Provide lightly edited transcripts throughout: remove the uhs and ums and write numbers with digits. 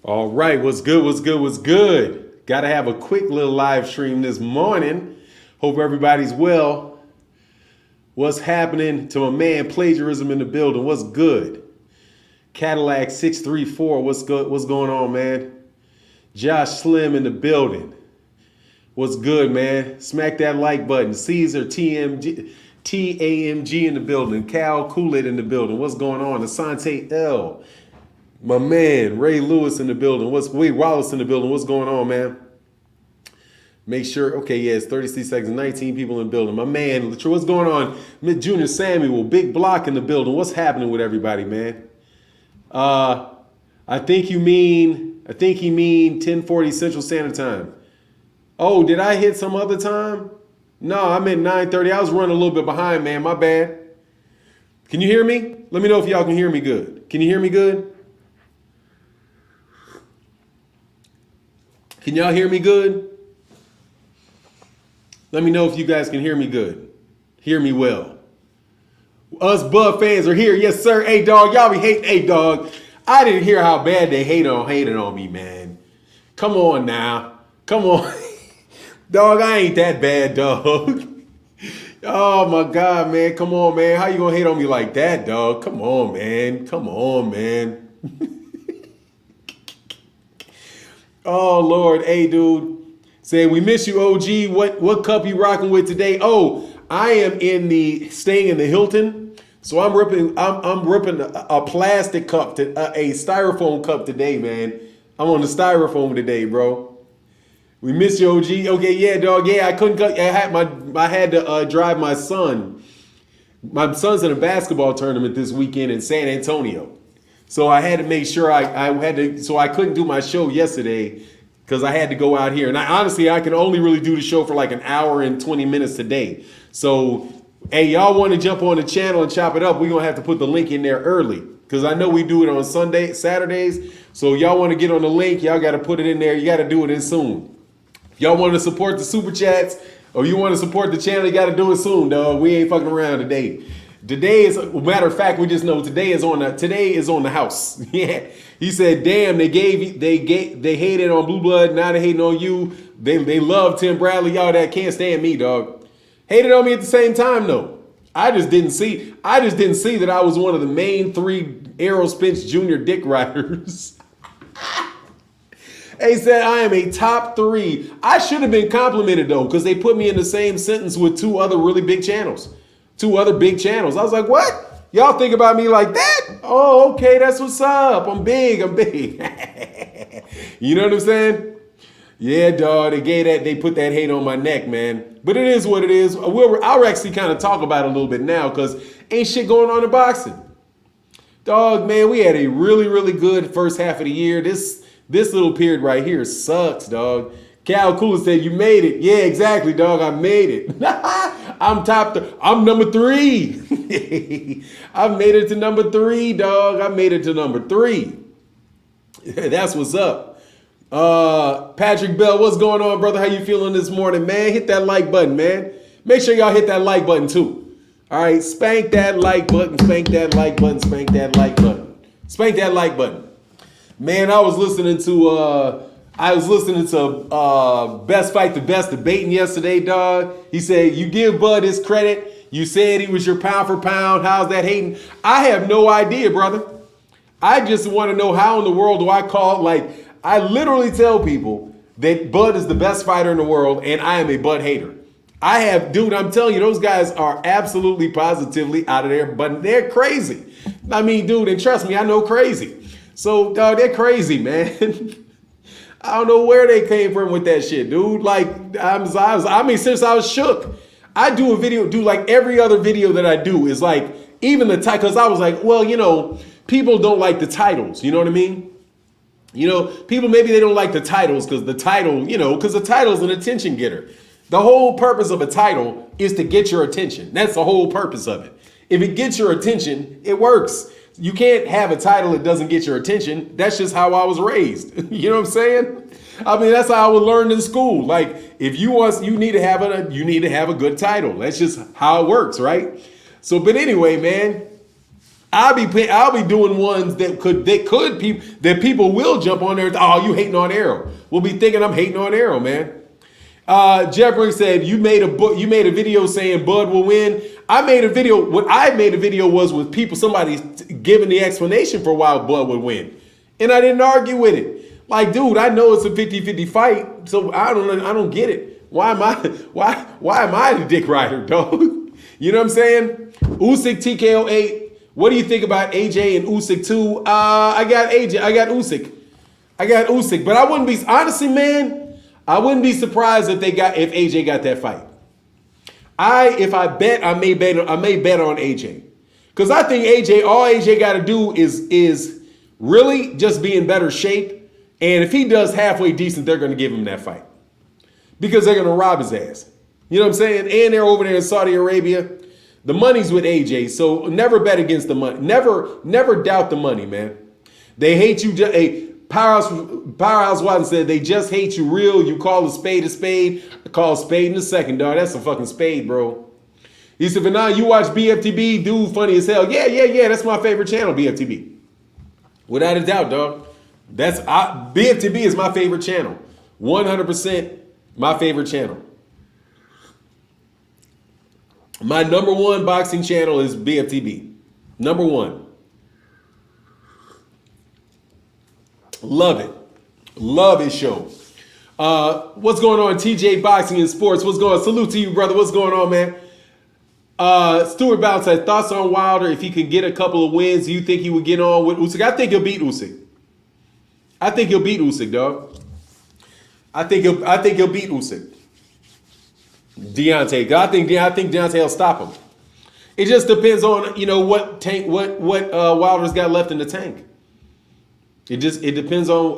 All right, what's good, what's good, what's good? Got to have a quick little live stream this morning. Hope everybody's well. What's happening to my man Plagiarism in the building? What's good? Cadillac 634, what's good? What's going on, man? Josh Slim in the building. What's good, man? Smack that like button. Caesar TMG, TAMG in the building. Cal Kool-Aid in the building. What's going on? Asante L. My man, Ray Lewis in the building. Wade Wallace in the building. What's going on, man? Make sure, okay, yeah, it's 36 seconds, 19 people in the building. My man, what's going on? Mid Junior Samuel, Big Block in the building. What's happening with everybody, man? I think he mean 10:40 Central Standard Time. Oh, did I hit some other time? No, I meant 9:30. I was running a little bit behind, man. My bad. Can you hear me? Let me know if y'all can hear me good. Can you hear me good? Can y'all hear me good? Let me know if you guys can hear me good. Hear me well. Us Bud fans are here. Yes, sir. Hey, dog. Y'all be hating. Hey, dog. I didn't hear how bad they hated on me, man. Come on now. Come on. Dog, I ain't that bad, dog. Oh, my God, man. Come on, man. How you going to hate on me like that, dog? Come on, man. Come on, man. Oh, Lord. Hey, dude. Say, we miss you, OG. What cup you rocking with today? Oh, I am staying in the Hilton. So I'm ripping a plastic cup, a styrofoam cup today, man. I'm on the styrofoam today, bro. We miss you, OG. Okay, yeah, dog. Yeah, I couldn't cut. I had to drive my son. My son's in a basketball tournament this weekend in San Antonio. So I had to make sure so I couldn't do my show yesterday because I had to go out here. And I can only really do the show for like an hour and 20 minutes today. So, hey, y'all want to jump on the channel and chop it up, we're going to have to put the link in there early because I know we do it on Saturdays. So y'all want to get on the link, y'all got to put it in there. You got to do it in soon. If y'all want to support the super chats or you want to support the channel, you got to do it soon, dog. We ain't fucking around today. Today is, matter of fact, we just know today is on the house. Yeah, he said, "Damn, they hated on Blue Blood. Now they hating on you. They love Tim Bradley. Y'all that can't stand me, dog. Hated on me at the same time though. I just didn't see that I was one of the main 3 Errol Spence Jr. dick riders." He said, "I am a top 3. I should have been complimented though, because they put me in the same sentence with 2 other really big channels. 2 other big channels. I was like, what? Y'all think about me like that? Oh, okay, that's what's up. I'm big. You know what I'm saying? Yeah, dog, they put that hate on my neck, man. But it is what it is. I'll actually kind of talk about it a little bit now because ain't shit going on in boxing. Dog, man, we had a really, really good first half of the year. This little period right here sucks, dog. Cal Cooler said, "You made it." Yeah, exactly, dog. I made it. I'm number 3. I made it to number 3, dog. I made it to number 3. That's what's up. Patrick Bell, what's going on, brother? How you feeling this morning, man? Hit that like button, man. Make sure y'all hit that like button too. All right, spank that like button, spank that like button, spank that like button. Spank that like button. Man, I was listening to Best Fight the Best debating yesterday, dog. He said, "You give Bud his credit. You said he was your pound for pound. How's that hating?" I have no idea, brother. I just want to know how in the world do I call, I literally tell people that Bud is the best fighter in the world and I am a Bud hater. Dude, I'm telling you, those guys are absolutely positively out of there, but they're crazy. I mean, dude, and trust me, I know crazy. So, dog, they're crazy, man. I don't know where they came from with that shit, dude. Since I was shook. I do a video, every other video that I do is even the title, because I was like, well, people don't like the titles, you know what I mean? People, maybe they don't like the titles because the title, because the title is an attention getter. The whole purpose of a title is to get your attention. That's the whole purpose of it. If it gets your attention, it works. You can't have a title that doesn't get your attention. That's just how I was raised. You know what I'm saying? I mean, that's how I was learned in school. If you need to have a good title. That's just how it works, right? So, but anyway, man, I'll be doing ones that people will jump on there. Oh, you hating on Arrow? We'll be thinking I'm hating on Arrow, man. Jeffrey said you made a video saying Bud will win. I made a video. What I made a video was with somebody giving the explanation for why Bud would win, and I didn't argue with it. Like, dude, I know it's a 50-50 fight, so I don't get it. Why am I the dick rider, dog? You know what I'm saying? Usyk TKO 8. What do you think about AJ and Usyk too? I got AJ. I got Usyk. But I wouldn't be, honestly, man, I wouldn't be surprised if AJ got that fight. If I bet, I may bet on AJ. Because I think all AJ got to do is really just be in better shape. And if he does halfway decent, they're going to give him that fight. Because they're going to rob his ass. You know what I'm saying? And they're over there in Saudi Arabia. The money's with AJ, so never bet against the money. Never doubt the money, man. They hate you. Powerhouse Watson said they just hate you real. You call a spade a spade. I call a spade in a second, dog. That's a fucking spade, bro. He said, but now you watch BFTB, dude, funny as hell. Yeah. That's my favorite channel, BFTB. Without a doubt, dog. BFTB is my favorite channel. 100% my favorite channel. My number one boxing channel is BFTB. Number one. Love it. Love his show. What's going on, TJ Boxing and Sports? What's going on? Salute to you, brother. What's going on, man? Stuart Bounce says, thoughts on Wilder if he could get a couple of wins. Do you think he would get on with Usyk? I think he'll beat Usyk. I think he'll beat Usyk, dog. I think he'll beat Usyk. Deontay. I think Deontay will stop him. It just depends on what Wilder's got left in the tank. It depends on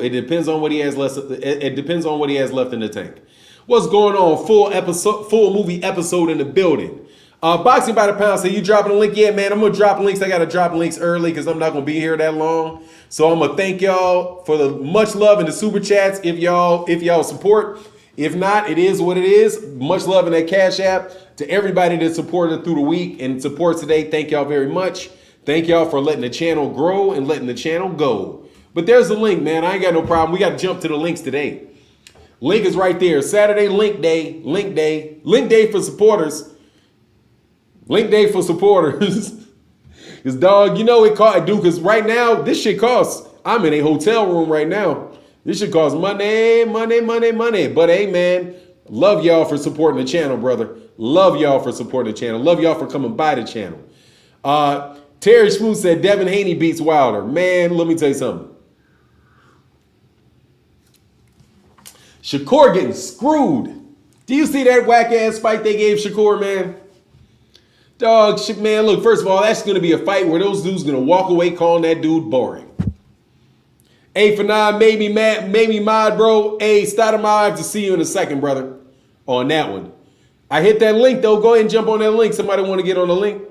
what he has left. It depends on what he has left in the tank. What's going on? Full movie episode in the building. Boxing by the Pound said, you dropping a link? Yeah, man, I'm gonna drop links. I gotta drop links early because I'm not gonna be here that long. So I'm gonna thank y'all for the much love in the super chats. If y'all support. If not, it is what it is. Much love in that Cash App. To everybody that supported through the week and supports today, thank y'all very much. Thank y'all for letting the channel grow and letting the channel go. But there's the link, man. I ain't got no problem. We got to jump to the links today. Link is right there. Saturday, link day. Link day. Link day for supporters. Link day for supporters. Because, dog, it cost, dude, because right now, this shit costs. I'm in a hotel room right now. This should cost money. But hey, man, love y'all for supporting the channel, brother. Love y'all for supporting the channel. Love y'all for coming by the channel. Terry Schmoot said Devin Haney beats Wilder. Man, let me tell you something. Shakur getting screwed. Do you see that whack-ass fight they gave Shakur, man? Dog, man, look, first of all, that's going to be a fight where those dudes going to walk away calling that dude boring. 8 for 9, made me mad, bro. Hey, Stoudemire, I have to see you in a second, brother, on that one. I hit that link, though. Go ahead and jump on that link. Somebody want to get on the link?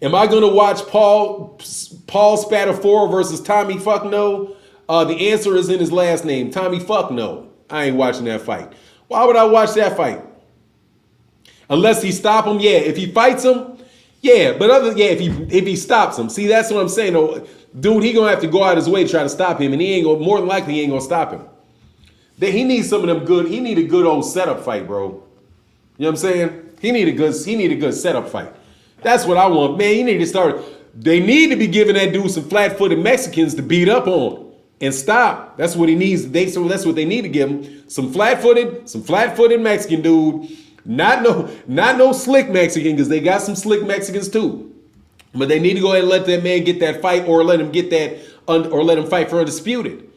Am I going to watch Paul Spadafora versus Tommy Fuck No? The answer is in his last name, Tommy Fuck No. I ain't watching that fight. Why would I watch that fight? Unless he stop him, yeah. If he fights him, yeah. But if he stops him, see, that's what I'm saying. Though, dude, he gonna have to go out his way to try to stop him, and more than likely he ain't gonna stop him. He needs some of them good. He need a good old setup fight, bro. You know what I'm saying? He need a good setup fight. That's what I want, man. You need to start. They need to be giving that dude some flat-footed Mexicans to beat up on and stop. That's what he needs. That's what they need to give him. Some flat-footed Mexican dude. Not no slick Mexican, because they got some slick Mexicans too. But they need to go ahead and let that man get that fight, or let him get that, or let him fight for undisputed.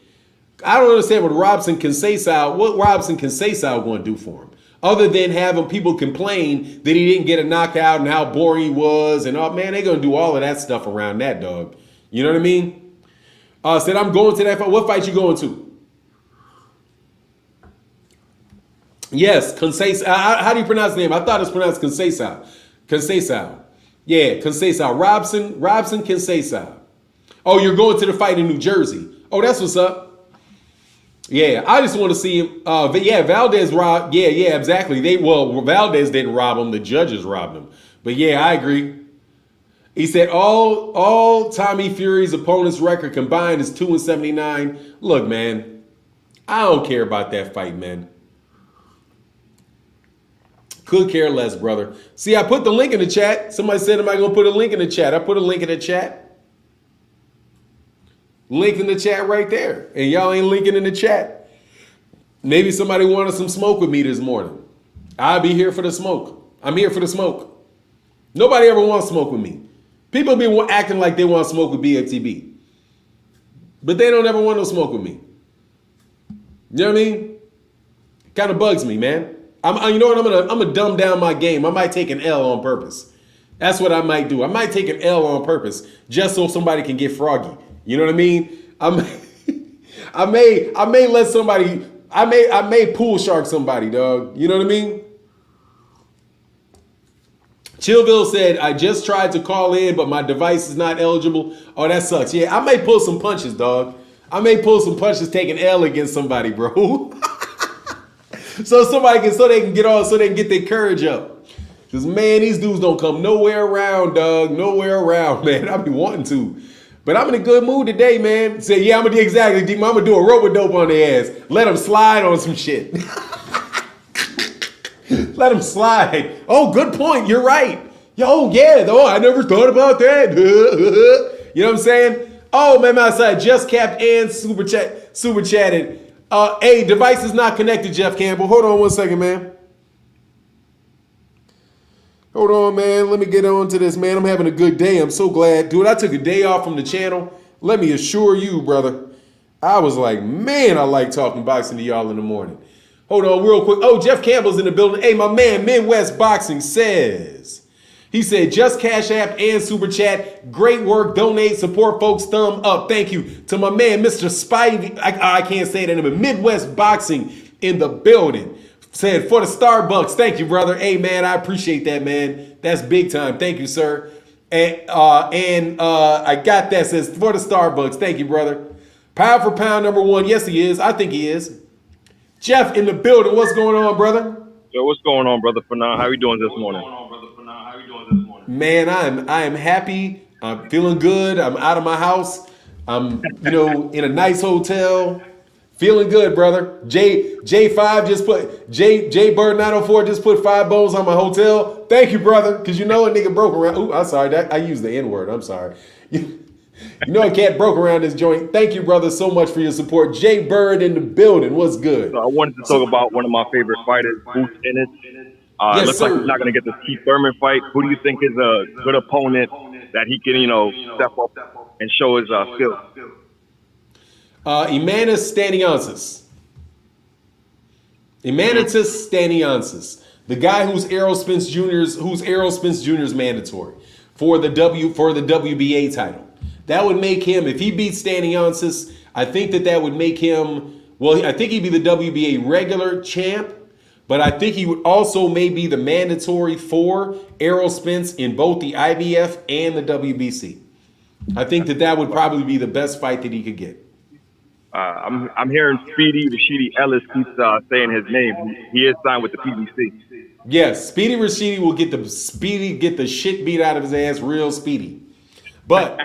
I don't understand what Robson Conceição going to do for him, other than having people complain that he didn't get a knockout and how boring he was, and man, they're going to do all of that stuff around that, dog. You know what I mean? Said I'm going to that fight. What fight you going to? Yes, Conceição. How do you pronounce the name? I thought it was pronounced Conceição. Conceição. Yeah, Conceição. Robson Conceição. Oh, you're going to the fight in New Jersey. Oh, that's what's up. Yeah, I just want to see him. Yeah, Valdez robbed. Yeah, exactly. Valdez didn't rob him. The judges robbed him. But yeah, I agree. He said all Tommy Fury's opponents' record combined is 2-79. Look, man, I don't care about that fight, man. Could care less, brother. See, I put the link in the chat. Somebody said, am I going to put a link in the chat? I put a link in the chat. Link in the chat right there. And y'all ain't linking in the chat. Maybe somebody wanted some smoke with me this morning. I'll be here for the smoke. I'm here for the smoke. Nobody ever wants smoke with me. People be acting like they want smoke with BFTB. But they don't ever want no smoke with me. You know what I mean? Kind of bugs me, man. You know what? I'm gonna dumb down my game. I might take an L on purpose. That's what I might do. I might take an L on purpose just so somebody can get froggy. You know what I mean? I may let somebody. I may pool shark somebody, dog. You know what I mean? Chillville said, I just tried to call in, but my device is not eligible. Oh, that sucks. Yeah, I may pull some punches, dog. I may pull some punches, take an L against somebody, bro. so they can get their courage up. Because, man, these dudes don't come nowhere around, dog. Nowhere around, man. I be wanting to. But I'm in a good mood today, man. Say, yeah, I'm going to do exactly. I'm going to do a rope-a-dope on their ass. Let them slide on some shit. Let them slide. Oh, good point. You're right. Yo, yeah, though. I never thought about that. You know what I'm saying? Oh, man, outside. Just capped and super chatted. Hey, device is not connected, Jeff Campbell. Hold on one second, man. Hold on, man. Let me get on to this, man. I'm having a good day. I'm so glad. Dude, I took a day off from the channel. Let me assure you, brother. I was like, man, I like talking boxing to y'all in the morning. Hold on real quick. Oh, Jeff Campbell's in the building. Hey, my man, Midwest Boxing says. He said, just Cash App and Super Chat. Great work. Donate, support folks. Thumb up. Thank you to my man, Mr. Spivey. I can't say that name, but Midwest Boxing in the building. Said, for the Starbucks. Thank you, brother. Hey, man, I appreciate that, man. That's big time. Thank you, sir. And I got that. Says, for the Starbucks. Thank you, brother. Pound for pound number one. Yes, he is. I think he is. Jeff in the building. What's going on, brother? Yo, what's going on, brother Fannon? How you doing this morning? Man, I am happy. I'm feeling good. I'm out of my house. I'm, in a nice hotel. Feeling good, brother. J5 just put J Bird 904 just put 5 bones on my hotel. Thank you, brother. Cause a nigga broke around. Ooh, I'm sorry. I used the N-word. I'm sorry. A cat broke around this joint. Thank you, brother, so much for your support. J Bird in the building. What's good? So I wanted to talk about one of my favorite fighters, Boots Ennis. Yes, looks sir. like he's not going to get the Keith Thurman fight. Who do you think is a good opponent that he can, step up and show his skill? Emmanuel Staniansis. Emmanuel Staniansis. The guy whose Errol Spence Jr.'s mandatory for the WBA title. That would make him, if he beats Staniansis, I think that would make him, I think he'd be the WBA regular champ, but I think he would also maybe the mandatory for Errol Spence in both the IBF and the WBC. I think that would probably be the best fight that he could get. I'm hearing Speedy Rashidi Ellis keeps saying his name. He is signed with the PBC. Yes, Speedy Rashidi will get the shit beat out of his ass real speedy. But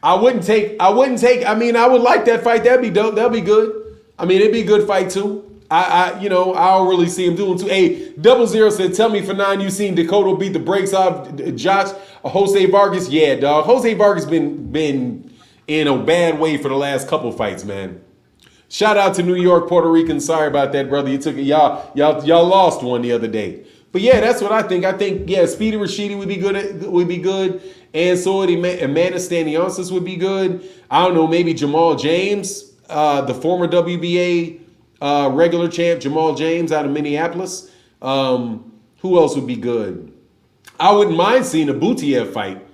I would like that fight. That'd be dope. That'd be good. I mean, it'd be a good fight too. I don't really see him doing too. Hey, 00 said, tell me, Fannon, you seen Dakota beat the brakes off Josh Jose Vargas? Yeah, dog. Jose Vargas been in a bad way for the last couple fights, man. Shout out to New York, Puerto Rican. Sorry about that, brother. You took it. Y'all lost one the other day. But yeah, that's what I think. I think Speedy Rashidi would be good. And so would Amanda Staniansis would be good. I don't know, maybe Jamal James, the former WBA regular champ, Jamal James out of Minneapolis. Who else would be good? I wouldn't mind seeing a Butiev fight.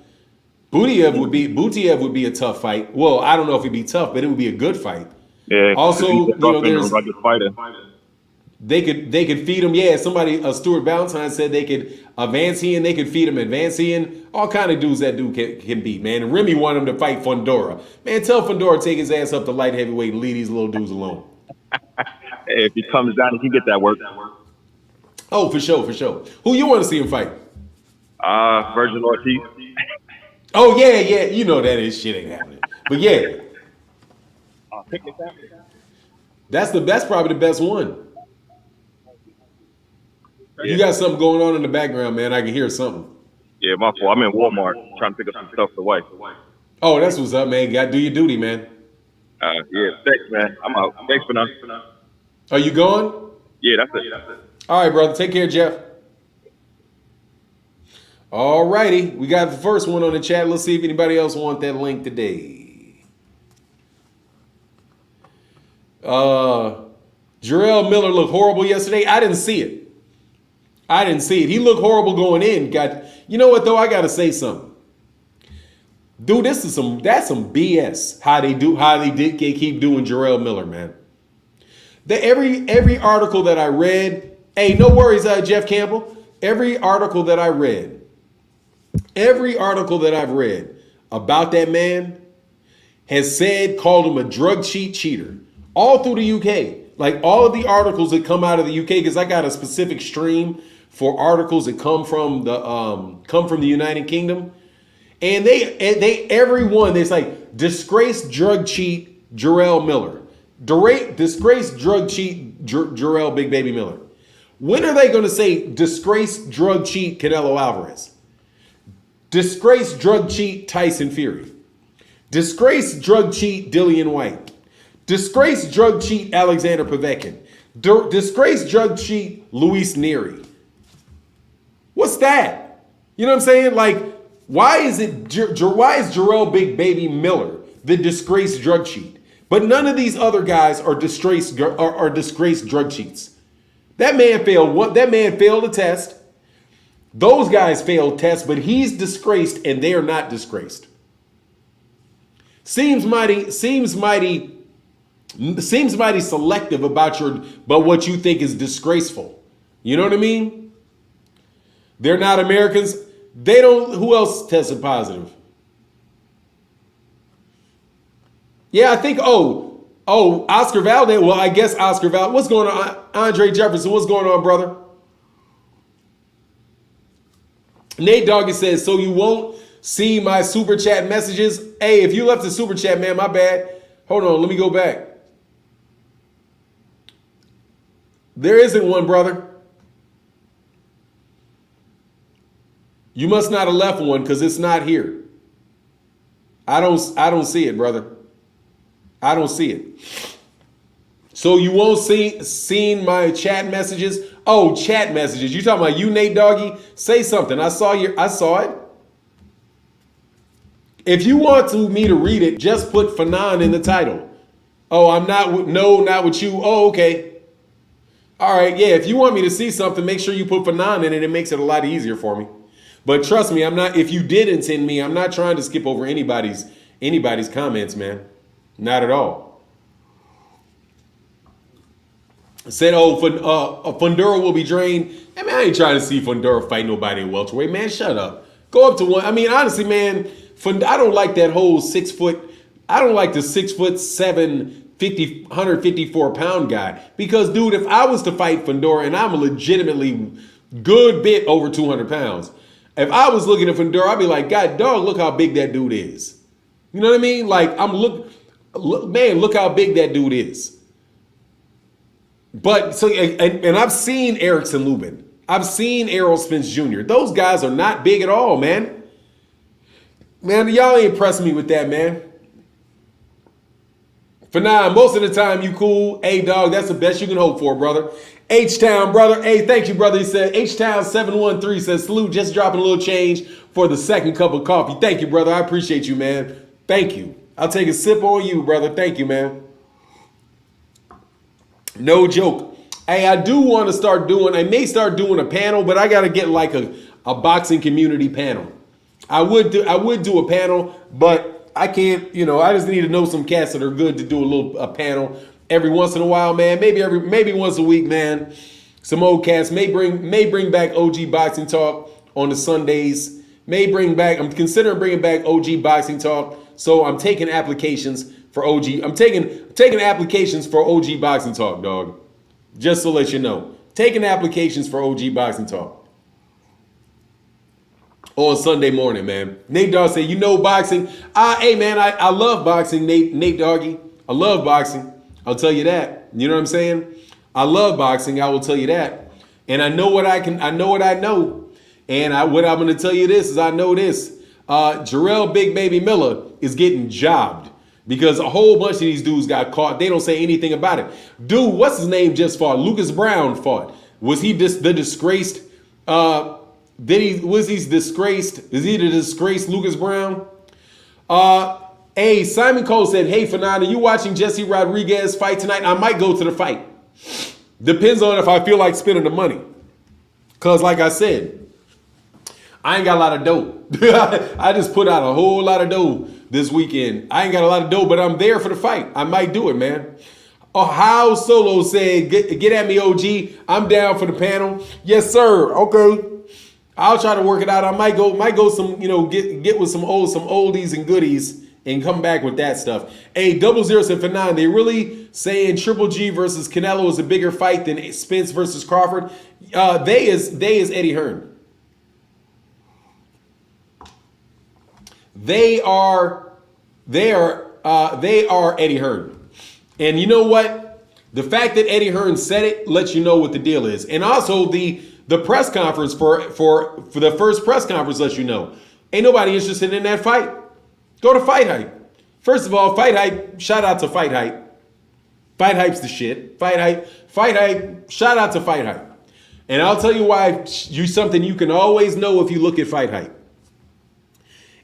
Butiev would be a tough fight. Well, I don't know if it'd be tough, but it would be a good fight. Yeah. Also, there's rugged fighter. They could feed him. Yeah, Stuart Valentine said they could Avancian. They could feed him Avancian. All kind of dudes that dude can beat, man. And Remy wanted him to fight Fundora. Man, tell Fundora to take his ass up to light heavyweight and leave these little dudes alone. Hey, if he comes down, he can get that work. Oh, for sure. Who you want to see him fight? Virgil Ortiz. Oh yeah. You know that is shit ain't happening. But yeah, Picnic that. that's probably the best one. You Yeah. got something going on in the background, man. I can hear something. Yeah, my fault. I'm in Walmart trying to pick up some stuff for the wife. Oh, that's what's up, man. Got to do your duty, man. Yeah, thanks, man. I'm out. Thanks for now. Are you going? Yeah, that's it. All right, brother. Take care, Jeff. All righty. We got the first one on the chat. Let's see if anybody else want that link today. Jarrell Miller looked horrible yesterday. I didn't see it. He looked horrible going in. You know what though? I gotta say something. Dude, that's some BS. How they keep doing Jarrell Miller, man. Every article that I read, hey, no worries, Jeff Campbell. Every article that I've read about that man has called him a drug cheater. All through the UK. Like all of the articles that come out of the UK, because I got a specific stream for articles that come from the United Kingdom. And there's like disgraced drug cheat Jarrell Miller. Disgraced drug cheat Jarrell Big Baby Miller. When are they going to say disgraced drug cheat Canelo Alvarez? Disgraced drug cheat Tyson Fury. Disgraced drug cheat Dillian White. Disgraced drug cheat Alexander Povetkin. Disgraced drug cheat Luis Nery. What's that? You know what I'm saying? Like, why is Jarrell Big Baby Miller the disgraced drug cheat? But none of these other guys are disgraced drug cheats. That man failed a test. Those guys failed tests, but he's disgraced and they are not disgraced. Seems mighty selective about what you think is disgraceful. You know what I mean? They're not Americans. They don't. Who else tested positive? Yeah, I think. Oscar Valdez. Well, I guess Oscar Valdez. What's going on, Andre Jefferson? What's going on, brother? Nate Doggy says, so you won't see my super chat messages. Hey, if you left a super chat, man, my bad. Hold on, let me go back. There isn't one, brother. You must not have left one because it's not here. I don't see it, brother. I don't see it. So you won't seen my chat messages? Oh, chat messages. You talking about you, Nate Doggy? Say something. I saw it. If you want me to read it, just put Fannon in the title. Oh, I'm not with you. Oh, okay. All right, yeah, if you want me to see something, make sure you put Fannon in it. It makes it a lot easier for me. But trust me, if you didn't send me, I'm not trying to skip over anybody's comments, man. Not at all. Said, Fundura will be drained. I mean, I ain't trying to see Fundura fight nobody in welterweight, man. Shut up. Go up to one. I mean, honestly, man, I don't like that whole 6 foot. I don't like the 6'7", 154 pound guy. Because, dude, if I was to fight Fundura and I'm a legitimately good bit over 200 pounds, if I was looking at Fundura, I'd be like, God, dog, look how big that dude is. You know what I mean? Like, look how big that dude is. But so, and I've seen Erickson Lubin. I've seen Errol Spence Jr. Those guys are not big at all, man. Man, y'all ain't impressing me with that, man. For now, most of the time you cool. Hey, dog, that's the best you can hope for, brother. H-Town, brother. Hey, thank you, brother. He said, H-Town 713 says, salute, just dropping a little change for the second cup of coffee. Thank you, brother. I appreciate you, man. Thank you. I'll take a sip on you, brother. Thank you, man. No joke. Hey, I may start doing a panel, but I got to get like a boxing community panel. I would do a panel, but I can't, I just need to know some cats that are good to do a panel every once in a while, man. Maybe once a week, man. Some old cats may bring back OG Boxing Talk on the Sundays. I'm considering bringing back OG Boxing Talk. So I'm taking applications for OG. I'm taking applications for OG Boxing Talk, dog. Just to let you know. Taking applications for OG Boxing Talk. on Sunday morning, man. Nate Dogg said, boxing. Hey, man, I love boxing, Nate Doggy. I love boxing. I'll tell you that. You know what I'm saying? I love boxing. I will tell you that. And I know what I know. And what I'm going to tell you this is I know this. Jarrell Big Baby Miller is getting jobbed because a whole bunch of these dudes got caught. They don't say anything about it. Dude, what's his name just fought? Lucas Brown fought. Was he the disgraced? Was he disgraced? Is he the disgraced Lucas Brown? Hey, Simon Cole said, hey, Fannon, are you watching Jesse Rodriguez fight tonight? I might go to the fight. Depends on if I feel like spending the money. Because like I said, I ain't got a lot of dough. I just put out a whole lot of dough this weekend. I ain't got a lot of dough, but I'm there for the fight. I might do it, man. How Solo said, get at me, OG. I'm down for the panel. Yes, sir. Okay. I'll try to work it out. I might go some, get with some oldies and goodies and come back with that stuff. Hey, 00 said for 9. They really saying Triple G versus Canelo is a bigger fight than Spence versus Crawford. They is Eddie Hearn. They are Eddie Hearn. And you know what? The fact that Eddie Hearn said it lets you know what the deal is. And also the press conference for the first press conference lets you know. Ain't nobody interested in that fight. Go to Fight Hype. First of all, Fight Hype, shout out to Fight Hype. Fight Hype's the shit. Fight Hype, shout out to Fight Hype. And I'll tell you why something you can always know if you look at Fight Hype.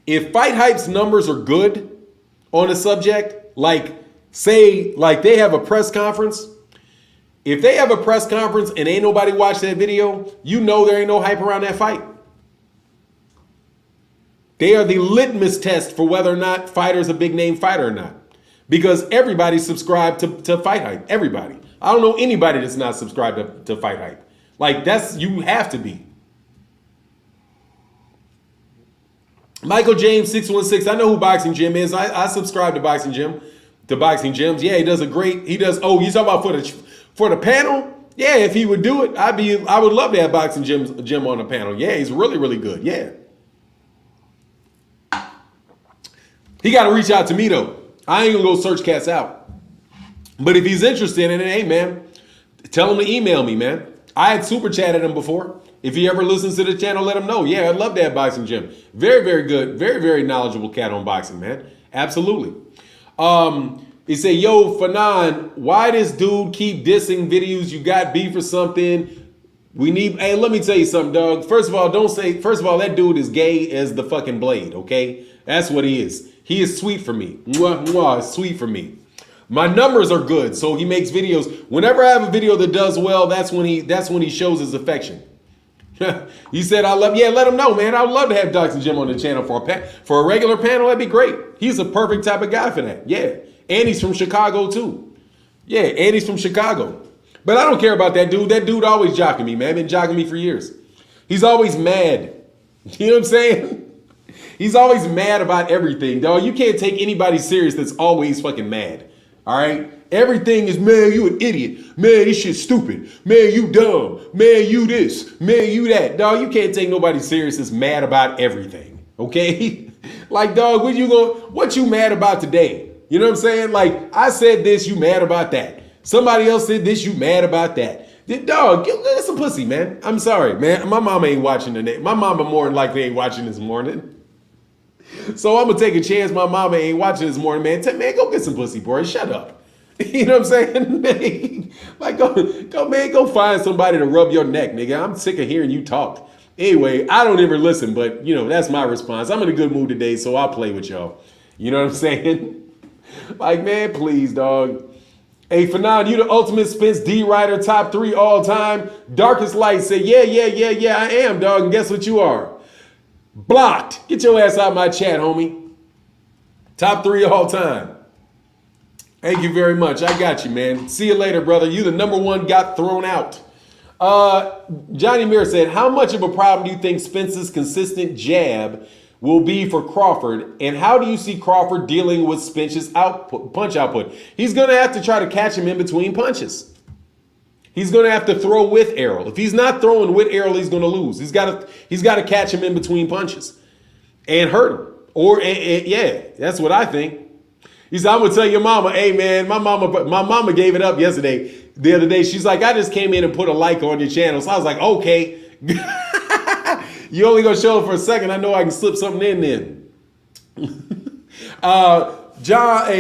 If Fight Hype's numbers are good on a subject, like they have a press conference, if they have a press conference and ain't nobody watched that video, you know there ain't no hype around that fight. They are the litmus test for whether or not fighter's a big name fighter or not. Because everybody subscribed to Fight Hype. Everybody. I don't know anybody that's not subscribed to Fight Hype. Like you have to be. Michael James 616. I know who Boxing Gym is. I subscribe to Boxing Gym. To Boxing Gyms. Yeah, he does a great. He does. Oh, you talking about for the panel? Yeah, if he would do it, I would love to have Boxing Gym on the panel. Yeah, he's really, really good. Yeah. He got to reach out to me though. I ain't gonna go search cats out. But if he's interested in it, hey man, tell him to email me, man. I had super chatted him before. If he ever listens to the channel, let him know. Yeah, I'd love to have Boxing Gym. Very, very good. Very, very knowledgeable cat on boxing, man. Absolutely. He said, yo, Fannon, why this dude keep dissing videos? You got beef or something? Hey, let me tell you something, dog. First of all, that dude is gay as the fucking blade, okay? That's what he is. He is sweet for me. Mwah, mwah, sweet for me. My numbers are good, so he makes videos. Whenever I have a video that does well, that's when he shows his affection. He said, let him know, man. I would love to have Boxing Gym on the channel for a regular panel. That'd be great. He's a perfect type of guy for that. Yeah. And he's from Chicago, too. Yeah, and he's from Chicago. But I don't care about that dude. That dude always jocking me, man. Been jocking me for years. He's always mad. You know what I'm saying? He's always mad about everything, dog. You can't take anybody serious that's always fucking mad. All right? Everything is, man, you an idiot. Man, this shit's stupid. Man, you dumb. Man, you this. Man, you that. Dog, you can't take nobody serious that's mad about everything. Okay? Like, dog, what you mad about today? You know what I'm saying? Like, I said this, you mad about that. Somebody else said this, you mad about that. Dog, get some pussy, man. I'm sorry, man. My mama ain't watching today. My mama more than likely ain't watching this morning. So I'm going to take a chance my mama ain't watching this morning, man. Man, go get some pussy, boy. Shut up. You know what I'm saying? Like, go find somebody to rub your neck, nigga. I'm sick of hearing you talk. Anyway, I don't ever listen, but, that's my response. I'm in a good mood today, so I'll play with y'all. You know what I'm saying? Like, man, please, dog. Hey, Fannon, you the ultimate Spence D Rider, top 3 all time. Darkest Light said, yeah, I am, dog. And guess what you are? Blocked. Get your ass out my chat, homie. Top 3 all time. Thank you very much. I got you, man. See you later, brother. You the number 1 got thrown out. Johnny Mir said, how much of a problem do you think Spence's consistent jab will be for Crawford, and how do you see Crawford dealing with Spence's punch output? He's going to have to try to catch him in between punches. He's going to have to throw with Errol. If he's not throwing with Errol, he's going to lose. He's got to catch him in between punches and hurt him. Or yeah, that's what I think. He said, I'm gonna tell your mama, hey man, my mama gave it up yesterday. The other day, she's like, I just came in and put a like on your channel. So I was like, okay. You only gonna show it for a second. I know I can slip something in then.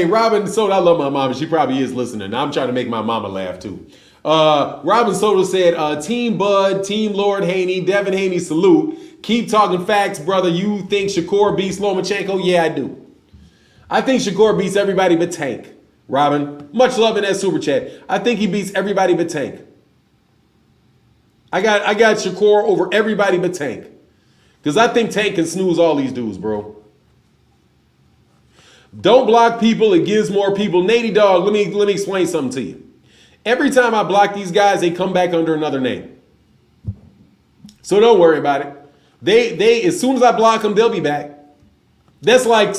Robin Soda, I love my mama. She probably is listening. I'm trying to make my mama laugh too. Robin Soda said, Team Bud, Team Lord Haney, Devin Haney, salute. Keep talking facts, brother. You think Shakur beats Lomachenko? Yeah, I do. I think Shakur beats everybody but Tank. Robin, much love in that super chat. I think he beats everybody but Tank. I got Shakur over everybody but Tank. Because I think Tank can snooze all these dudes, bro. Don't block people. It gives more people. Nady Dog, let me explain something to you. Every time I block these guys, they come back under another name. So don't worry about it. They as soon as I block them, they'll be back. That's like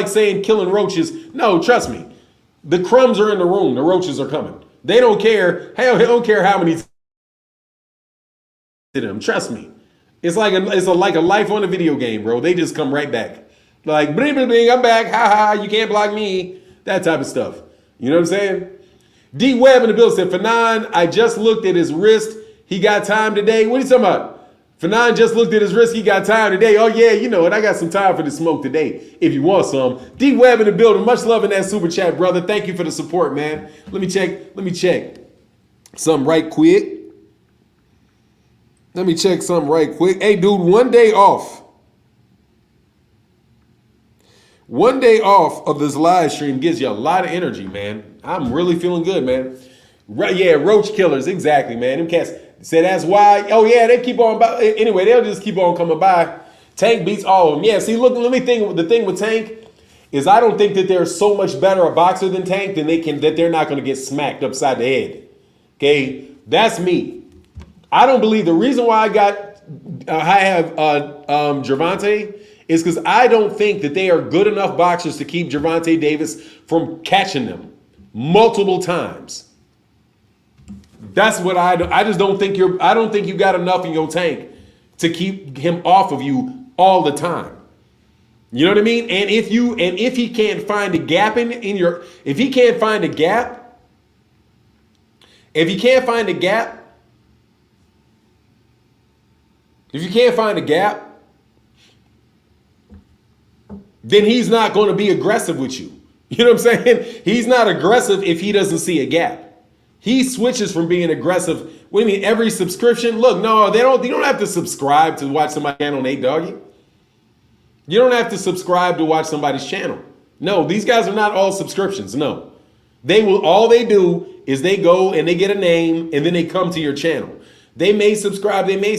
saying killing roaches. No, trust me. The crumbs are in the room. The roaches are coming. They don't care. Hell, they don't care how many to them. Trust me. It's like a life on a video game, bro. They just come right back. Like, bling, bling, bling, I'm back. Ha ha, you can't block me. That type of stuff. You know what I'm saying? D Webb in the bill said, Fannon, I just looked at his wrist. He got time today. What are you talking about? Fannon just looked at his wrist. He got time today. Oh, yeah, you know it. I got some time for the smoke today if you want some. D Webb in the building. Much love in that super chat, brother. Thank you for the support, man. Let me check something right quick. Hey, dude, 1 day off. 1 day off of this live stream gives you a lot of energy, man. I'm really feeling good, man. Right, yeah, roach killers. Exactly, man. Them cats. Say that's why. Oh yeah, they keep on by. Anyway, they'll just keep on coming by. Tank beats all of them. Yeah, see, look, let me think. The thing with Tank is I don't think that they're so much better a boxer than Tank that they're not going to get smacked upside the head. Okay, that's me. I don't believe the reason why I have Gervonta is because I don't think that they are good enough boxers to keep Gervonta Davis from catching them multiple times. That's what I just don't think I don't think you got enough in your tank to keep him off of you all the time. You know what I mean? And if he can't find a gap if you can't find a gap, then he's not going to be aggressive with you. You know what I'm saying? He's not aggressive if he doesn't see a gap. He switches from being aggressive. What do you mean? Every subscription? Look, no, you don't have to subscribe to watch somebody's channel, Nate Doggy. You don't have to subscribe to watch somebody's channel. No, these guys are not all subscriptions. No. All they do is they go and they get a name and then they come to your channel. They may subscribe, they may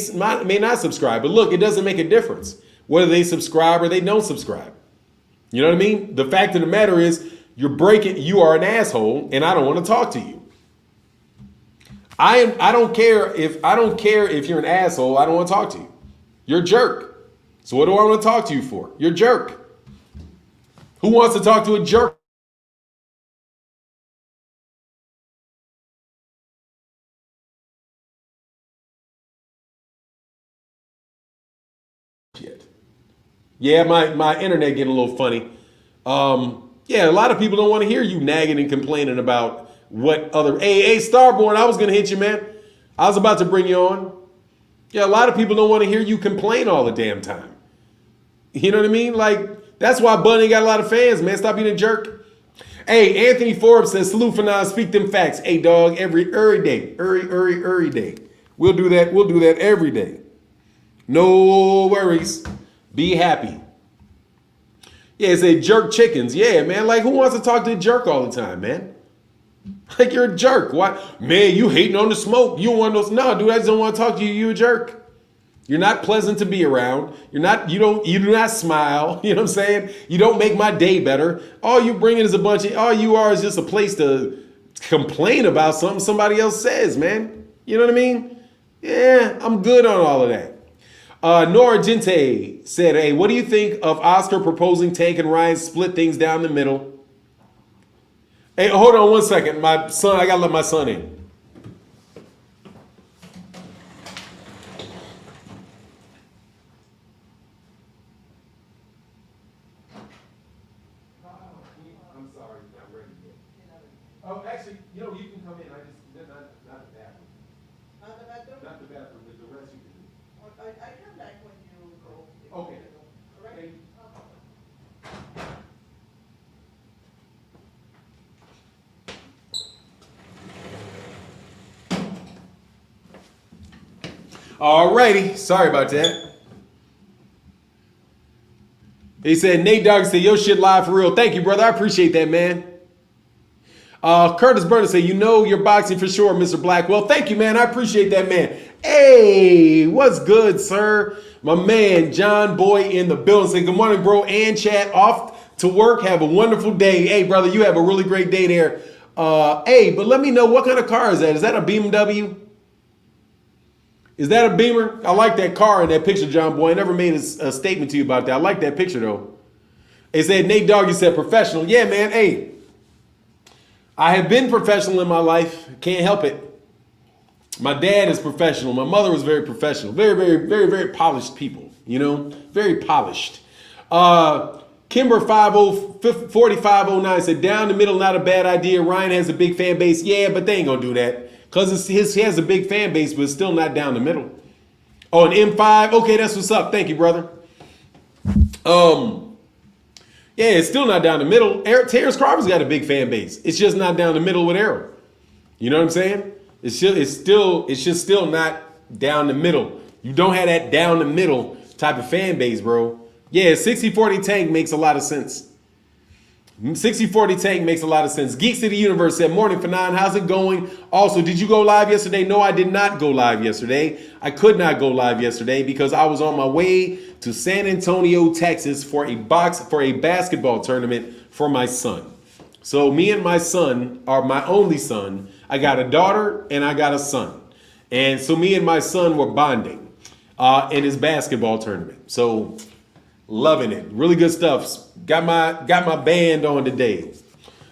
not subscribe, but look, it doesn't make a difference whether they subscribe or they don't subscribe. You know what I mean? The fact of the matter is you are an asshole and I don't want to talk to you. I don't care if you're an asshole. I don't want to talk to you. You're a jerk. So what do I want to talk to you for? You're a jerk. Who wants to talk to a jerk? Yeah, my internet getting a little funny. Yeah, a lot of people don't want to hear you nagging and complaining about what other. Hey, Starborn, I was gonna hit you, man. I was about to bring you on. Yeah, a lot of people don't want to hear you complain all the damn time. You know what I mean? Like, that's why Bunny got a lot of fans, man. Stop being a jerk. Hey, Anthony Forbes says, salute for now, speak them facts. Hey, dog, every day. Every day. We'll do that every day. No worries. Be happy. Yeah, it's a jerk chickens. Yeah, man. Like, who wants to talk to a jerk all the time, man? Like, you're a jerk. Why? Man, you hating on the smoke. You don't want those. No, dude, I just don't want to talk to you. You a jerk. You're not pleasant to be around. You do not smile. You know what I'm saying? You don't make my day better. All you bring in is all you are is just a place to complain about something somebody else says, man. You know what I mean? Yeah, I'm good on all of that. Nora Gente said, hey, what do you think of Oscar proposing Tank and Ryan split things down the middle? Hey, hold on one second. My son, I gotta let my son in. Oh, actually, you know, you can come in. I just not the bathroom. Not the bathroom? Not the bathroom, but the rest you can do. I come back when you go. Okay. All right? Okay. Alrighty, sorry about that. He said, Nate Dogg said, yo shit live for real. Thank you, brother. I appreciate that, man. Curtis Burner said, you know you're boxing for sure, Mr. Blackwell. Thank you, man. I appreciate that, man. Hey, what's good, sir? My man, John Boy in the building. Say good morning, bro. And chat off to work. Have a wonderful day. Hey, brother, you have a really great day there. Hey, but let me know, what kind of car is that? Is that a BMW? Is that a Beamer? I like that car in that picture, John Boy. I never made a statement to you about that. I like that picture, though. They said, Nate Dogg, you said professional. Yeah, man. Hey, I have been professional in my life. Can't help it. My dad is professional. My mother was very professional. Very, very, very, very polished people. You know, very polished. Kimber 4509 said, down the middle, not a bad idea. Ryan has a big fan base. Yeah, but they ain't going to do that. Because he has a big fan base, but it's still not down the middle. Oh, an M5? Okay, that's what's up. Thank you, brother. Yeah, it's still not down the middle. Terence Crawford's got a big fan base. It's just not down the middle with Errol. You know what I'm saying? It's just still not down the middle. You don't have that down the middle type of fan base, bro. Yeah, 60-40 Tank makes a lot of sense. 60-40 Tank makes a lot of sense. Geeks of the Universe said, morning, Fannon. How's it going? Also, did you go live yesterday? No, I did not go live yesterday. I could not go live yesterday because I was on my way to San Antonio, Texas for a basketball tournament for my son. So me and my son are my only son. I got a daughter and I got a son. And so me and my son were bonding in his basketball tournament. So loving it. Really good stuff. Got my band on today.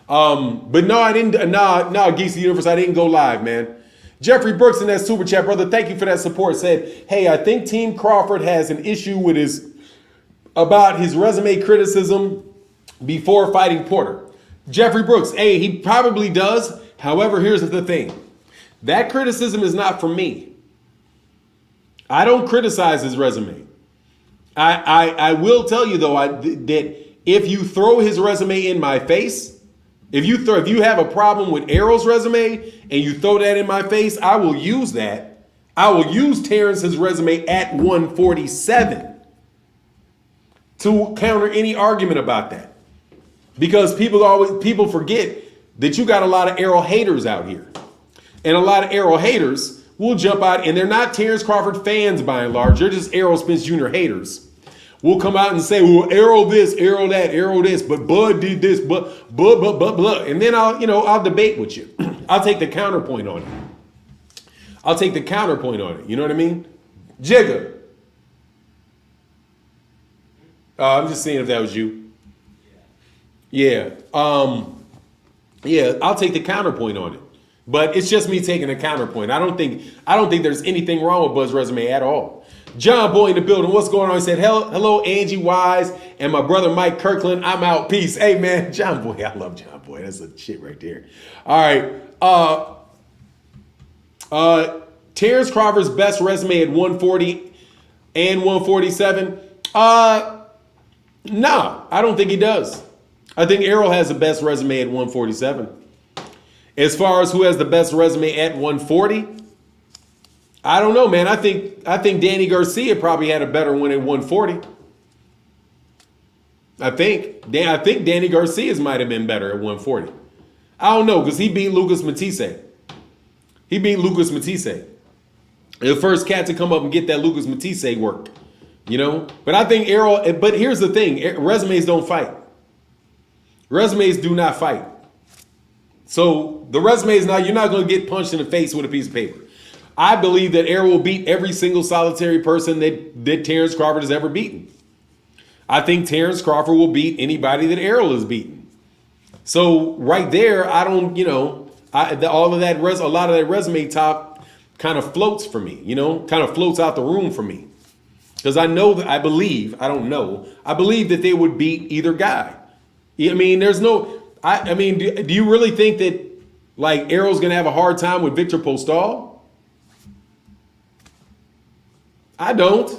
But no, I didn't. No, Geeks of the Universe, I didn't go live, man. Jeffrey Brooks in that super chat, brother. Thank you for that support. Said, hey, I think Team Crawford has an issue with about his resume criticism before fighting Porter. Jeffrey Brooks, hey, he probably does. However, here's the thing. That criticism is not from me. I don't criticize his resume. I will tell you though that if you throw his resume in my face, if you have a problem with Errol's resume and you throw that in my face, I will use that. I will use Terence's resume at 147 to counter any argument about that. Because people forget that you got a lot of Errol haters out here. And a lot of Errol haters will jump out, and they're not Terence Crawford fans by and large. They're just Errol Spence Jr. haters. We'll come out and say, well, Errol this, Errol that, Errol this, but Bud did this, but, and then I'll debate with you. I'll take the counterpoint on it. You know what I mean? Jigga. I'm just seeing if that was you. Yeah. Yeah, I'll take the counterpoint on it. But it's just me taking a counterpoint. I don't think there's anything wrong with Bud's resume at all. John Boy in the building. What's going on? He said, hello, Angie Wise and my brother Mike Kirkland. I'm out. Peace. Hey, man. John Boy. I love John Boy. That's a shit right there. All right. Terence Crawford's best resume at 140 and 147. No, I don't think he does. I think Errol has the best resume at 147. As far as who has the best resume at 140, I don't know, man. I think Danny Garcia probably had a better one at 140. I think Danny Garcia's might have been better at 140. I don't know, because he beat Lucas Matisse. The first cat to come up and get that Lucas Matisse work, you know? But I think Errol, but here's the thing, resumes don't fight. Resumes do not fight. So the resumes now, you're not going to get punched in the face with a piece of paper. I believe that Errol will beat every single solitary person that Terence Crawford has ever beaten. I think Terence Crawford will beat anybody that Errol has beaten. So right there, I don't, a lot of that resume top kind of floats for me, kind of floats out the room for me. Because I believe that they would beat either guy. I mean, do you really think that Like Errol's going to have a hard time with Victor Postal? I don't.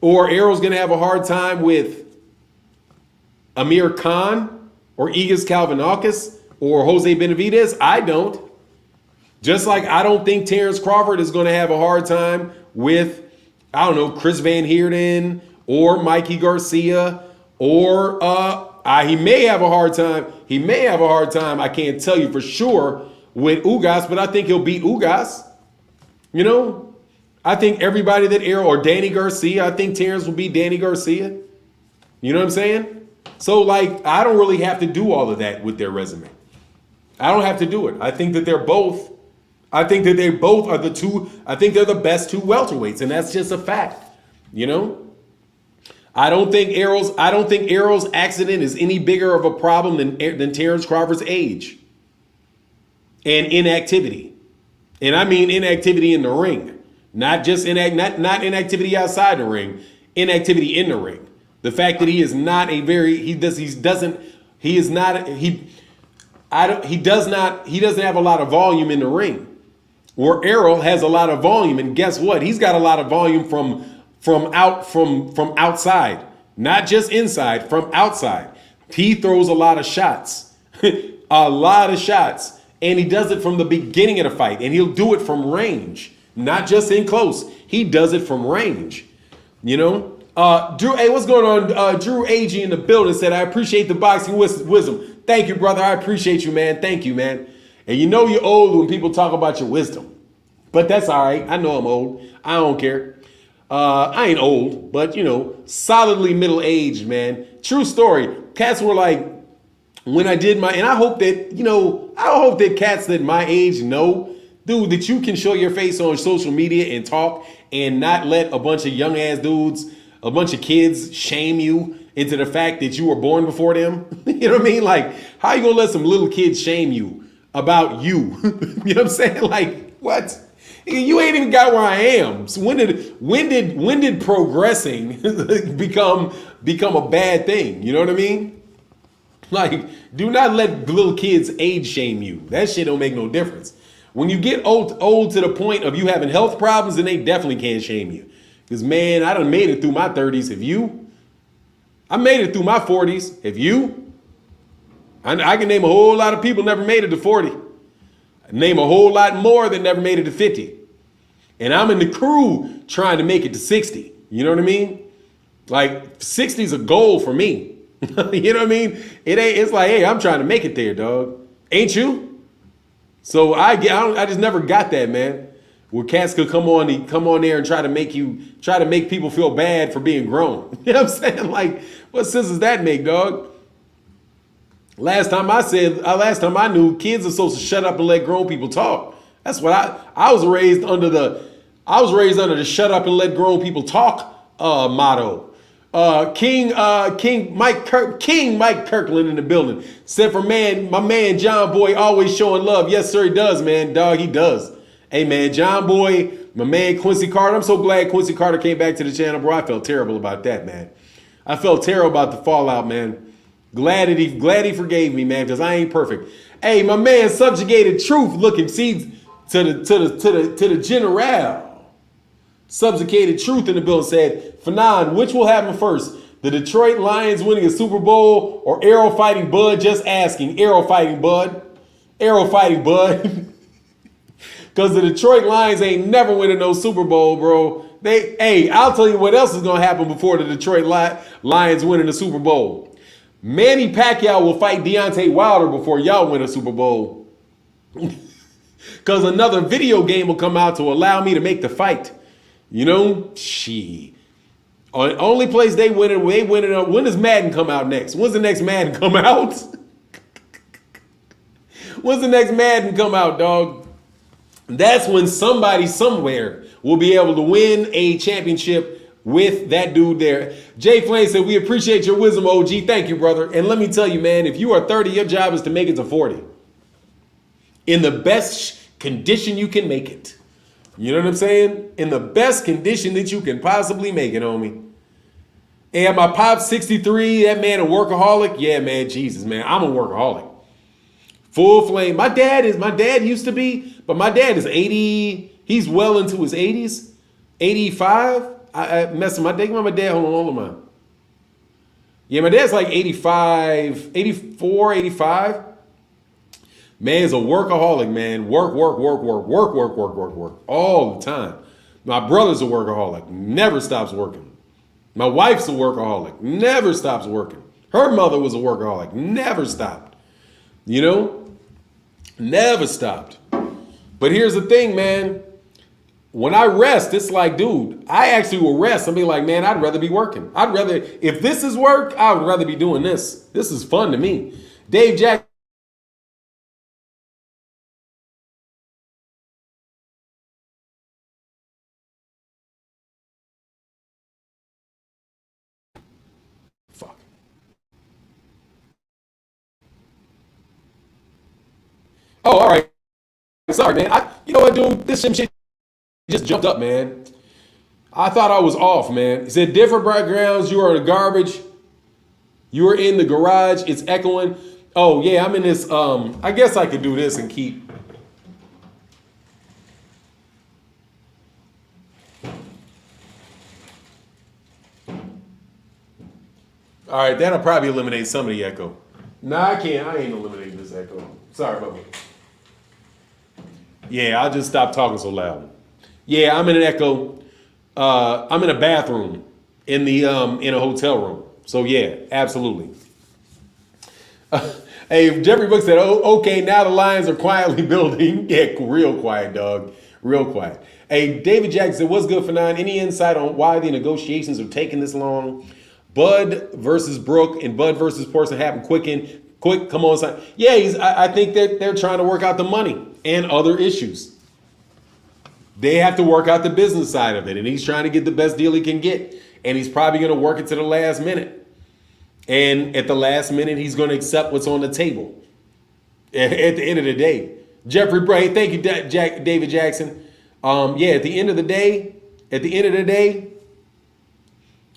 Or Errol's going to have a hard time with Amir Khan or Igas Kalvinakis or Jose Benavidez? I don't. Just like I don't think Terence Crawford is going to have a hard time with, I don't know, Chris Van Heerden or Mikey Garcia or he may have a hard time. He may have a hard time. I can't tell you for sure with Ugas, but I think he'll beat Ugas. You know, I think everybody that Errol or Danny Garcia, I think Terence will beat Danny Garcia. You know what I'm saying? So like, I don't really have to do all of that with their resume. I don't have to do it. I think that they're both. I think that they both are the two. I think they're the best two welterweights, and that's just a fact. You know. I don't think Errol's accident is any bigger of a problem than Terence Crawford's age and inactivity. And I mean inactivity in the ring, not just not inactivity outside the ring, inactivity in the ring. The fact that he does not have a lot of volume in the ring. Where Errol has a lot of volume, and guess what? He's got a lot of volume from outside, not just inside, from outside. He throws a lot of shots, a lot of shots, and he does it from the beginning of the fight, and he'll do it from range, not just in close. He does it from range, you know. Drew, hey, what's going on? Drew Agee in the building said, "I appreciate the boxing wisdom." Thank you, brother. I appreciate you, man. Thank you, man. And you know you're old when people talk about your wisdom, but that's all right. I know I'm old. I don't care. I ain't old, but, you know, solidly middle-aged, man. True story. Cats were like, when I did and I hope that, you know, I hope that cats that my age know, dude, that you can show your face on social media and talk and not let a bunch of young-ass dudes, a bunch of kids shame you into the fact that you were born before them. You know what I mean? Like, how you gonna let some little kids shame you about you? You know what I'm saying? Like, what? You ain't even got where I am. So when did progressing become a bad thing? You know what I mean? Like, do not let little kids age shame you. That shit don't make no difference. When you get old to the point of you having health problems, then they definitely can't shame you. Because man, I done made it through my 30s. Have you? I made it through my 40s. Have you? I can name a whole lot of people never made it to 40. Name a whole lot more that never made it to 50. And I'm in the crew trying to make it to 60. You know what I mean? Like 60 is a goal for me. You know what I mean? It's like, hey, I'm trying to make it there, dog. Ain't you? So I just never got that, man. Where cats could come on there and try to make people feel bad for being grown. You know what I'm saying? Like, what sense does that make, dog? Last time I knew, kids are supposed to shut up and let grown people talk. That's what I was raised under the shut up and let grown people talk motto. King Mike Kirkland in the building said, for my man John Boy always showing love. Yes, sir, he does, man. Dog, he does. Hey, man, John Boy, my man Quincy Carter. I'm so glad Quincy Carter came back to the channel, bro. I felt terrible about that, man. I felt terrible about the fallout, man. Glad he forgave me, man, because I ain't perfect. Hey, my man Subjugated Truth looking seeds to the general. Subjugated Truth in the building said, Fannon, which will happen first? The Detroit Lions winning a Super Bowl or Arrow fighting Bud? Just asking. Arrow fighting Bud. Arrow fighting Bud. Because the Detroit Lions ain't never winning no Super Bowl, bro. I'll tell you what else is going to happen before the Detroit Lions winning the Super Bowl. Manny Pacquiao will fight Deontay Wilder before y'all win a Super Bowl. Because another video game will come out to allow me to make the fight. You know? Only place they win it, when does Madden come out next? When's the next Madden come out? When's the next Madden come out, dog? That's when somebody somewhere will be able to win a championship with that dude there. Jay Flame said, we appreciate your wisdom, OG. Thank you, brother. And let me tell you, man, if you are 30, your job is to make it to 40. In the best condition you can make it. You know what I'm saying? In the best condition that you can possibly make it, homie. And my pop 63, that man a workaholic? Yeah, man, Jesus, man, I'm a workaholic. Full flame. My dad used to be, but my dad is 80. He's well into his 80s. 85. I messed with my dad. My dad, hold on, man. Yeah, my dad's like 85, 84, 85. Man is a workaholic, man. Work all the time. My brother's a workaholic, never stops working. My wife's a workaholic, never stops working. Her mother was a workaholic, never stopped. You know? Never stopped. But here's the thing, man. When I rest, it's like, dude, I actually will rest and be like, man, I'd rather be working. If this is work, I would rather be doing this. This is fun to me. Dave Jack. Fuck. Oh, all right. Sorry, man. You know what, dude? This shit just jumped up, man. I thought I was off, man. He said, different backgrounds. You are the garbage. You are in the garage. It's echoing. Oh, yeah, I'm in this. I guess I could do this and keep. All right, that'll probably eliminate some of the echo. Nah, I can't. I ain't eliminating this echo. Sorry about that. Yeah, I'll just stop talking so loud. Yeah, I'm in an echo. I'm in a bathroom in a hotel room. So yeah, absolutely. Hey, Jeffrey Book said, "Oh, okay, now the Lions are quietly building." Yeah, real quiet, dog. Real quiet. Hey, David Jackson said, "What's good, Fannon? Any insight on why the negotiations are taking this long? Bud versus Brooke and Bud versus Porson happened quick. Come on, son. Yeah, I think that they're trying to work out the money and other issues. They have to work out the business side of it, and he's trying to get the best deal he can get, and he's probably going to work it to the last minute. And at the last minute, he's going to accept what's on the table. At the end of the day, Jeffrey Bray, thank you, David Jackson. Yeah, at the end of the day,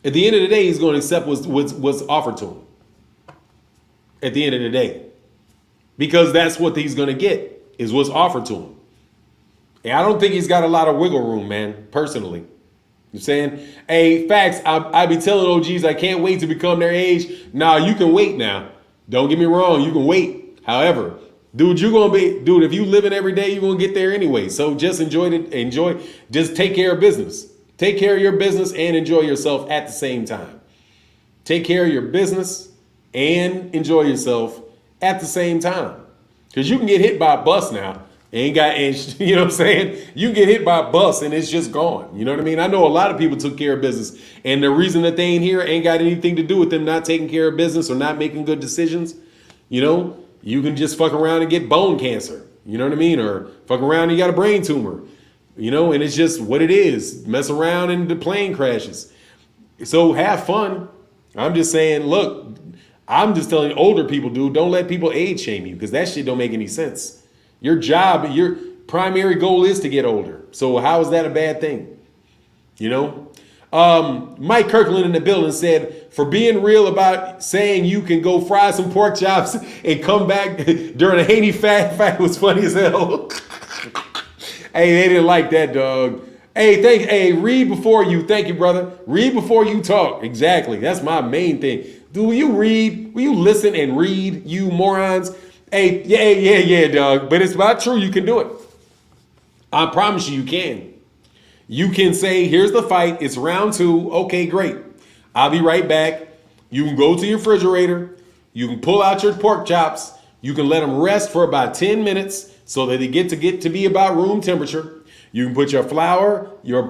he's going to accept what's offered to him. At the end of the day, because that's what he's going to get is what's offered to him. And I don't think he's got a lot of wiggle room, man. Personally, you saying, hey, facts. I be telling OGs I can't wait to become their age. Nah, you can wait now. Don't get me wrong, you can wait. However, dude, if you living every day, you're gonna get there anyway. So just enjoy. Just take care of business. Take care of your business and enjoy yourself at the same time. Take care of your business and enjoy yourself at the same time. Because you can get hit by a bus now. You know what I'm saying? You can get hit by a bus and it's just gone. You know what I mean? I know a lot of people took care of business. And the reason that they ain't here ain't got anything to do with them not taking care of business or not making good decisions. You know, you can just fuck around and get bone cancer. You know what I mean? Or fuck around and you got a brain tumor. You know, and it's just what it is. Mess around and the plane crashes. So have fun. I'm just saying, look, I'm just telling older people, dude, don't let people age shame you because that shit don't make any sense. Your job, your primary goal is to get older. So how is that a bad thing? You know? Mike Kirkland in the building said, for being real about saying you can go fry some pork chops and come back during a Haney fact was funny as hell. Hey, they didn't like that, dog. Hey, read before you. Thank you, brother. Read before you talk. Exactly. That's my main thing. Do you read? Will you listen and read, you morons? Hey, yeah, dog. But it's not true. You can do it. I promise you can. You can say, here's the fight. It's round 2. Okay, great. I'll be right back. You can go to your refrigerator. You can pull out your pork chops. You can let them rest for about 10 minutes so that they get to be about room temperature. You can put your flour, your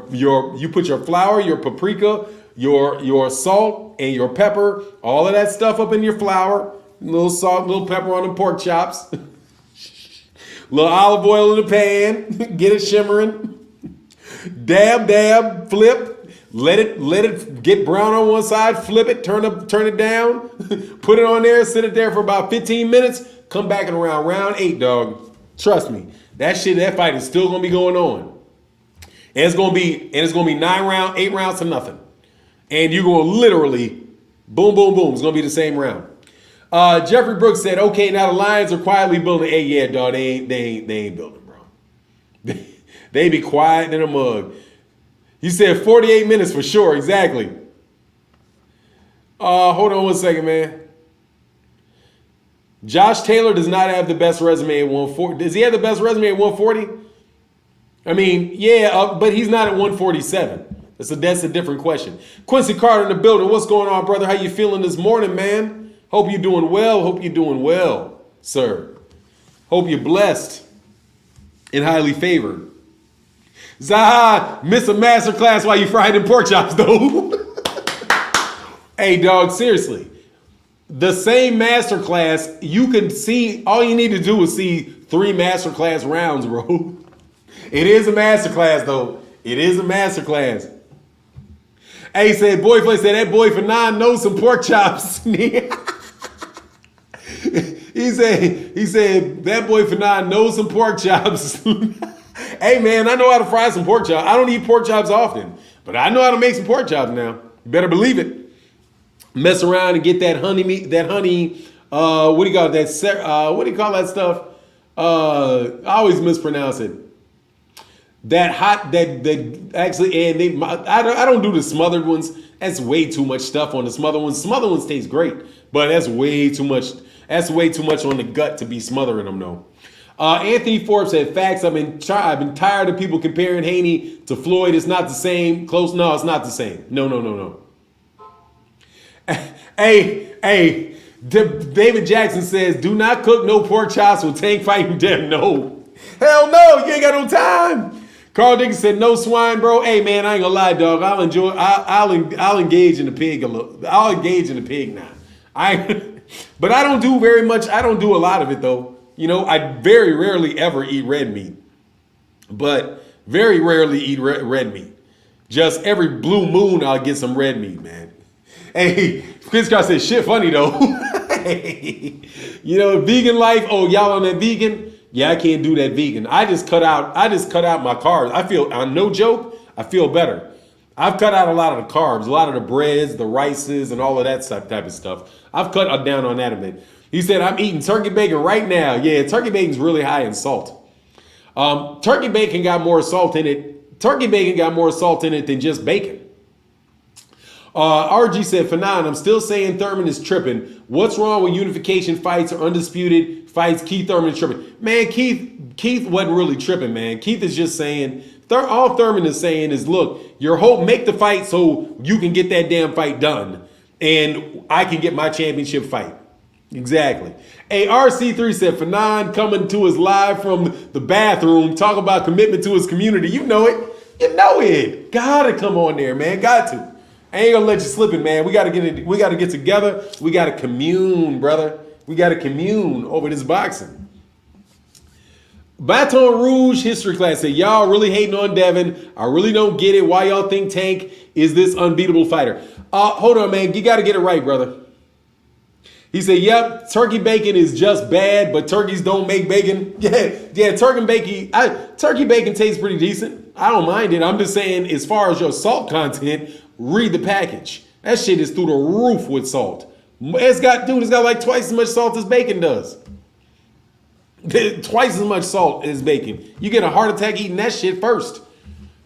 paprika, your salt and your pepper, all of that stuff up in your flour. Little salt, little pepper on the pork chops. Little olive oil in the pan. Get it shimmering. Dab, flip. Let it get brown on one side. Flip it, turn it down. Put it on there, sit it there for about 15 minutes. Come back in around round 8, dog. Trust me. That fight is still gonna be going on. And it's gonna be 8 rounds to nothing. And you're gonna literally boom, boom, boom. It's gonna be the same round. Jeffrey Brooks said, okay, now the Lions are quietly building. Hey, yeah, dog, they ain't building, bro. They be quiet in a mug. He said 48 minutes for sure, exactly. Hold on 1 second, man. Josh Taylor does not have the best resume at 140. Does he have the best resume at 140? I mean, yeah, but he's not at 147. That's a different question. Quincy Carter in the building. What's going on, brother? How you feeling this morning, man? Hope you're doing well. Hope you're doing well, sir. Hope you're blessed and highly favored. Zaha, miss a master class while you frying them pork chops, though. Hey, dog, seriously. The same master class, you can see, all you need to do is see 3 master class rounds, bro. It is a master class, though. It is a master class. Hey, said, boy said, that boy Fannon knows some pork chops. he said, that boy Fannon knows some pork chops. Hey, man, I know how to fry some pork chops. I don't eat pork chops often, but I know how to make some pork chops now. You better believe it. Mess around and get that honey meat, what do you call it? What do you call that stuff? I always mispronounce it. I don't do the smothered ones. That's way too much stuff on the smothered ones. Smothered ones taste great, but that's way too much. That's way too much on the gut to be smothering them, though. Anthony Forbes said, facts, I've been tired of people comparing Haney to Floyd. It's not the same. Close. No, it's not the same. No. Hey, David Jackson says, do not cook no pork chops with Tank fighting them. No. Hell no, you ain't got no time. Carl Dickens said, no swine, bro. Hey, man, I ain't gonna lie, dog. I'll engage in the pig a little. I'll engage in the pig now. But I don't do very much. I don't do a lot of it, though. You know, I very rarely ever eat red meat. But very rarely eat red meat. Just every blue moon, I'll get some red meat, man. Hey, Chris Carr said, shit funny, though. Hey, you know, vegan life. Oh, y'all on that vegan? Yeah, I can't do that vegan. I just cut out my carbs. I feel, no joke, I feel better. I've cut out a lot of the carbs, a lot of the breads, the rices, and all of that type of stuff. I've cut down on that a bit. He said, I'm eating turkey bacon right now. Yeah, turkey bacon's really high in salt. Turkey bacon got more salt in it. Turkey bacon got more salt in it than just bacon. RG said, Fannon, I'm still saying Thurman is tripping. What's wrong with unification fights or undisputed fights? Keith Thurman is tripping. Man, Keith wasn't really tripping, man. Keith is just saying, all Thurman is saying is, look, your hope, make the fight so you can get that damn fight done. And I can get my championship fight. Exactly. Hey, RC3 said, Fannon coming to us live from the bathroom, talk about commitment to his community. You know it. You know it. Gotta come on there, man. Got to. I ain't gonna let you slip it, man. We gotta get together. We gotta commune, brother. We gotta commune over this boxing. Baton Rouge history class said, y'all really hating on Devin. I really don't get it. Why y'all think Tank is this unbeatable fighter? Hold on, man. You gotta get it right, brother. He said, yep, turkey bacon is just bad, but turkeys don't make bacon. Yeah, turkey bacon tastes pretty decent. I don't mind it. I'm just saying, as far as your salt content, read the package. That shit is through the roof with salt. It's got like twice as much salt as bacon does. Twice as much salt as bacon. You get a heart attack eating that shit first.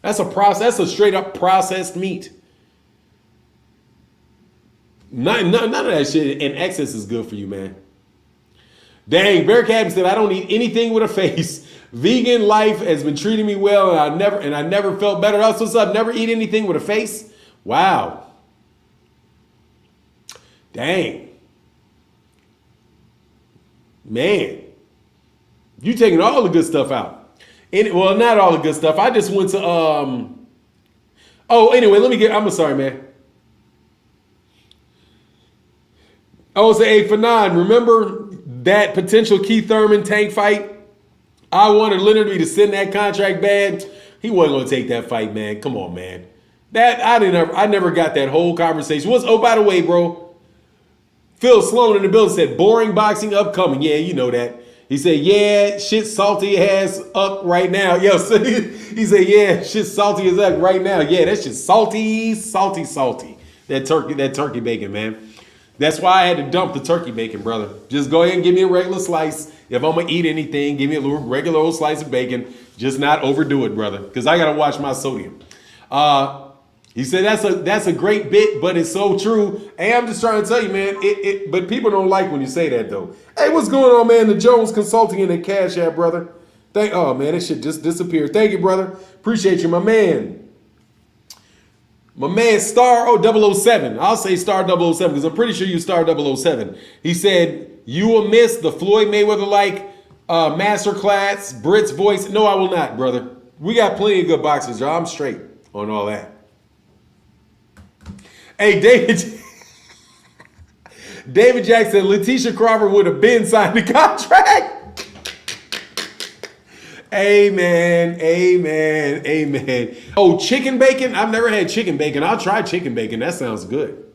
That's a straight up processed meat. None of that shit in excess is good for you, man. Dang, Bear Captain said, I don't eat anything with a face. Vegan life has been treating me well, and I never felt better. That's what's up. Never eat anything with a face. Wow. Dang. Man. You taking all the good stuff out. Well, not all the good stuff. I just went to anyway, I'm sorry, man. Oh, say, hey, Fannon, remember that potential Keith Thurman Tank fight? I wanted Leonard to send that contract bad. He wasn't going to take that fight, man. Come on, man. I never got that whole conversation. By the way, bro, Phil Sloan in the building said, boring boxing upcoming. Yeah, you know that. He said, yeah, shit salty has up right now. Yo, so he said, yeah, shit salty is up right now. Yeah, that shit salty. That turkey bacon, man. That's why I had to dump the turkey bacon, brother. Just go ahead and give me a regular slice. If I'm gonna eat anything, give me a little regular old slice of bacon. Just not overdo it, brother, because I gotta watch my sodium. He said that's a great bit, but it's so true. Hey, I'm just trying to tell you, man. But people don't like when you say that, though. Hey, what's going on, man? The Jones Consulting and the Cash App, brother. Oh man, it should just disappear. Thank you, brother. Appreciate you, my man. My man Star 007. I'll say Star 007 because I'm pretty sure you Star 007. He said, you will miss the Floyd Mayweather-like masterclass, Brit's voice. No, I will not, brother. We got plenty of good boxers, y'all. I'm straight on all that. Hey, David Jackson, Letitia Crawford would have been signed the contract. Amen, amen, amen. Oh, chicken bacon? I've never had chicken bacon. I'll try chicken bacon. That sounds good.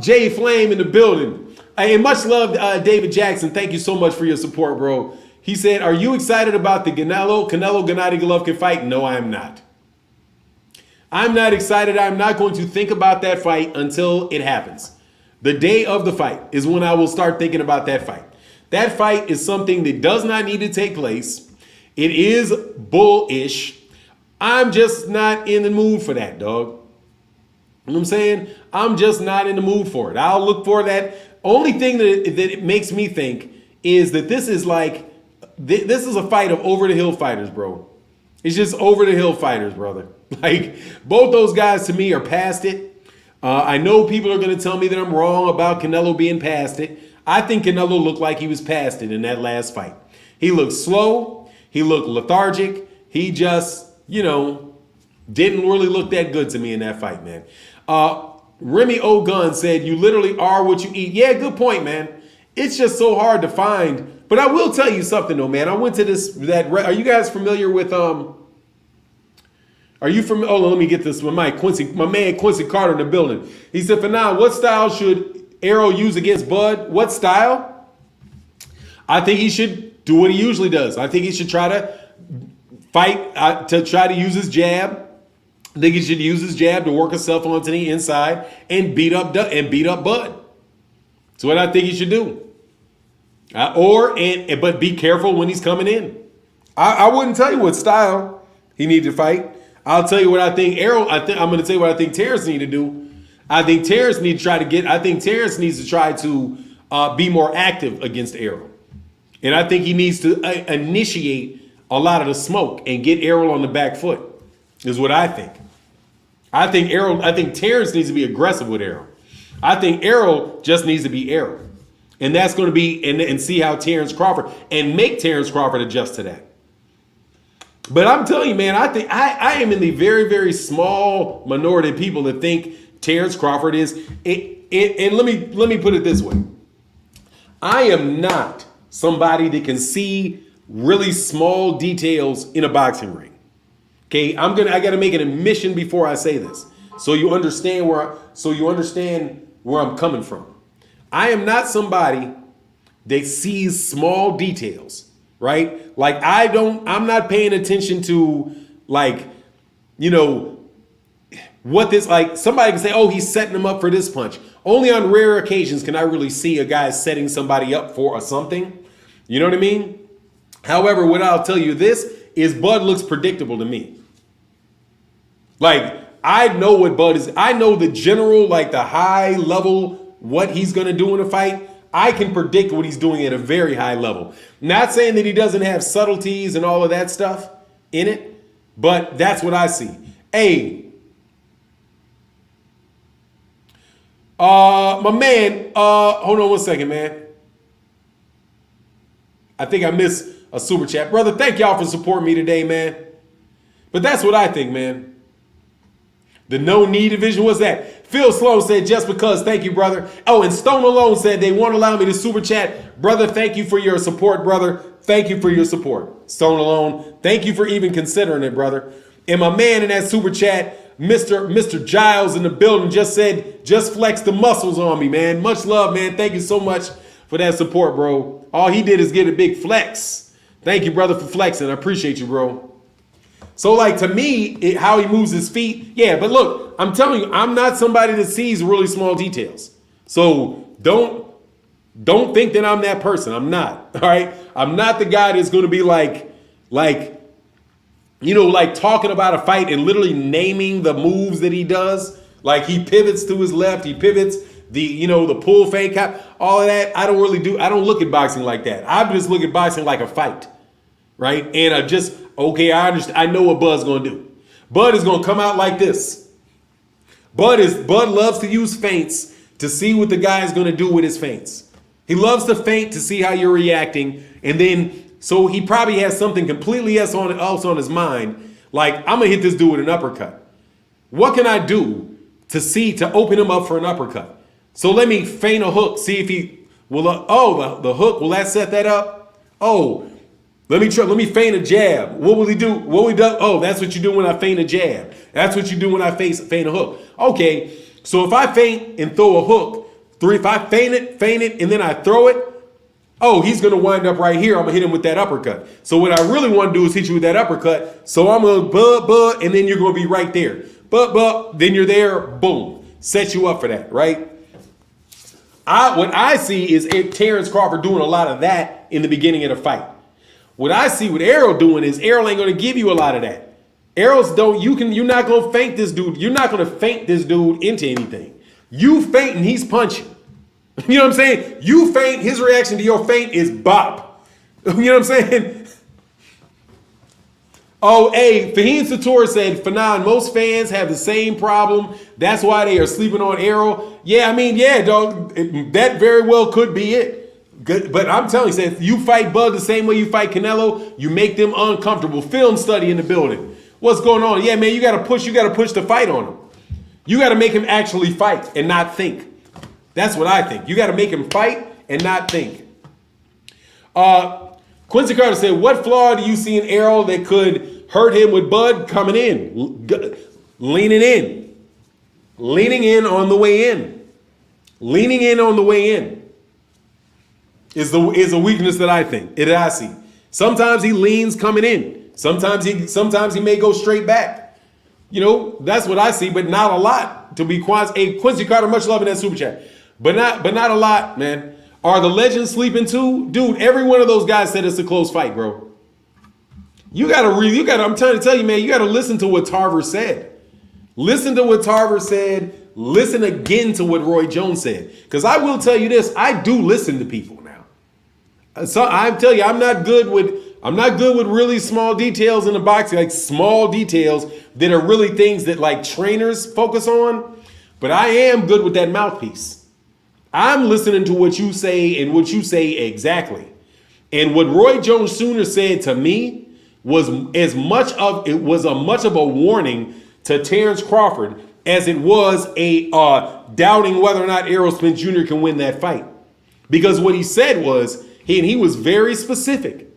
Jay Flame in the building. And much love, David Jackson. Thank you so much for your support, bro. He said, are you excited about the Canelo Gennady Golovkin fight? No, I am not. I'm not excited. I'm not going to think about that fight until it happens. The day of the fight is when I will start thinking about that fight. That fight is something that does not need to take place. It is bullish. I'm just not in the mood for that, dog. You know what I'm saying? I'm just not in the mood for it. I'll look for that. Only thing that it makes me think is that this is like, this is a fight of over-the-hill fighters, bro. It's just over-the-hill fighters, brother. Like, both those guys to me are past it. I know people are going to tell me that I'm wrong about Canelo being past it. I think Canelo looked like he was past it in that last fight. He looked slow. He looked lethargic. He just, didn't really look that good to me in that fight, man. Remy O'Gun said, you literally are what you eat. Yeah, good point, man. It's just so hard to find. But I will tell you something, though, man. I went to are you guys familiar with, oh, let me get this one. My man Quincy Carter in the building. He said, Fannon, what style should Errol use against Bud? What style? I think he should do what he usually does. I think he should try to fight, to try to use his jab. I think he should use his jab to work himself onto the inside and beat up Bud. That's what I think he should do. But be careful when he's coming in. I wouldn't tell you what style he needs to fight. I'll tell you what I think I'm going to tell you what I think Terence needs to do. I think Terence needs to try to be more active against Errol. And I think he needs to initiate a lot of the smoke and get Errol on the back foot, is what I think. I think Terence needs to be aggressive with Errol. I think Errol just needs to be Errol. And that's going to be, and see how Terence Crawford, and make Terence Crawford adjust to that. But I'm telling you, man, I think I am in the very, very small minority of people that think Terence Crawford is, and let me put it this way. I am not somebody that can see really small details in a boxing ring. Okay, I got to make an admission before I say this, so you understand where I'm coming from. I am not somebody that sees small details, right? Like I'm not paying attention to what this, like somebody can say, oh, he's setting him up for this punch. Only on rare occasions can I really see a guy setting somebody up for something. You know what I mean? However, what I'll tell you this is Bud looks predictable to me. Like, I know what Bud is. I know the general, like the high level, what he's going to do in a fight. I can predict what he's doing at a very high level. Not saying that he doesn't have subtleties and all of that stuff in it, but that's what I see. Hey, my man, hold on one second, man. I think I missed a super chat. Brother, thank y'all for supporting me today, man. But that's what I think, man. The no knee division, what's that? Phil Sloan said, just because, thank you, brother. Oh, and Stone Alone said they won't allow me to super chat. Brother, thank you for your support, brother. Thank you for your support. Stone Alone, thank you for even considering it, brother. And my man in that super chat, Mr. Giles in the building, just said, just flex the muscles on me, man. Much love, man. Thank you so much for that support, bro. All he did is get a big flex. Thank you, brother, for flexing. I appreciate you, bro. So, like, to me, how he moves his feet, yeah. But look, I'm telling you, I'm not somebody that sees really small details. So don't think that I'm that person. I'm not. All right. I'm not the guy that's going to be like talking about a fight and literally naming the moves that he does. Like he pivots to his left, he pivots the pull fake cap, all of that. I don't look at boxing like that. I just look at boxing like a fight. Right? And I understand. I know what Bud's gonna do. Bud is gonna come out like this. Bud loves to use feints to see what the guy is gonna do with his feints. He loves to feint to see how you're reacting, and then so he probably has something completely else on his mind. Like, I'm gonna hit this dude with an uppercut. What can I do to open him up for an uppercut? So let me feint a hook, see if he will. The hook, will that set that up? Oh. Let me feint a jab. What will he do? What we do? Oh, that's what you do when I feint a jab. That's what you do when I feint a hook. Okay, so if I feint and throw a hook, if I feint it, and then I throw it, oh, he's gonna wind up right here. I'm gonna hit him with that uppercut. So what I really want to do is hit you with that uppercut. So I'm gonna and then you're gonna be right there. Then you're there, boom. Set you up for that, right? What I see is Terence Crawford doing a lot of that in the beginning of the fight. What I see with Errol doing is Errol ain't going to give you a lot of that. You're not going to feint this dude. You're not going to feint this dude into anything. You feint and he's punching. You know what I'm saying? You feint, his reaction to your feint is bop. You know what I'm saying? Oh, hey, Fahim Sator said, Fannon, most fans have the same problem. That's why they are sleeping on Errol. Yeah, dog, that very well could be it. Good, but I'm telling you, if you fight Bud the same way you fight Canelo, you make them uncomfortable. Film study in the building. What's going on? Yeah, man, you got to push the fight on him. You got to make him actually fight and not think. That's what I think. You got to make him fight and not think. Quincy Carter said, what flaw do you see in Errol that could hurt him with Bud coming in? Leaning in on the way in. Leaning in on the way in. Is a weakness that I see. Sometimes he leans coming in. Sometimes he may go straight back. That's what I see, but not a lot. To be Quincy Carter, much love in that super chat, but not a lot, man. Are the legends sleeping too, dude? Every one of those guys said it's a close fight, bro. I'm trying to tell you, man. You gotta listen to what Tarver said. Listen to what Tarver said. Listen again to what Roy Jones said, because I will tell you this: I do listen to people. So I'm telling you, I'm not good with really small details in the boxing, like small details that are really things that like trainers focus on. But I am good with that mouthpiece. I'm listening to what you say and what you say exactly. And what Roy Jones Sr. said to me was much of a warning to Terence Crawford as it was a doubting whether or not Errol Spence Jr. can win that fight. Because what he said was, he was very specific.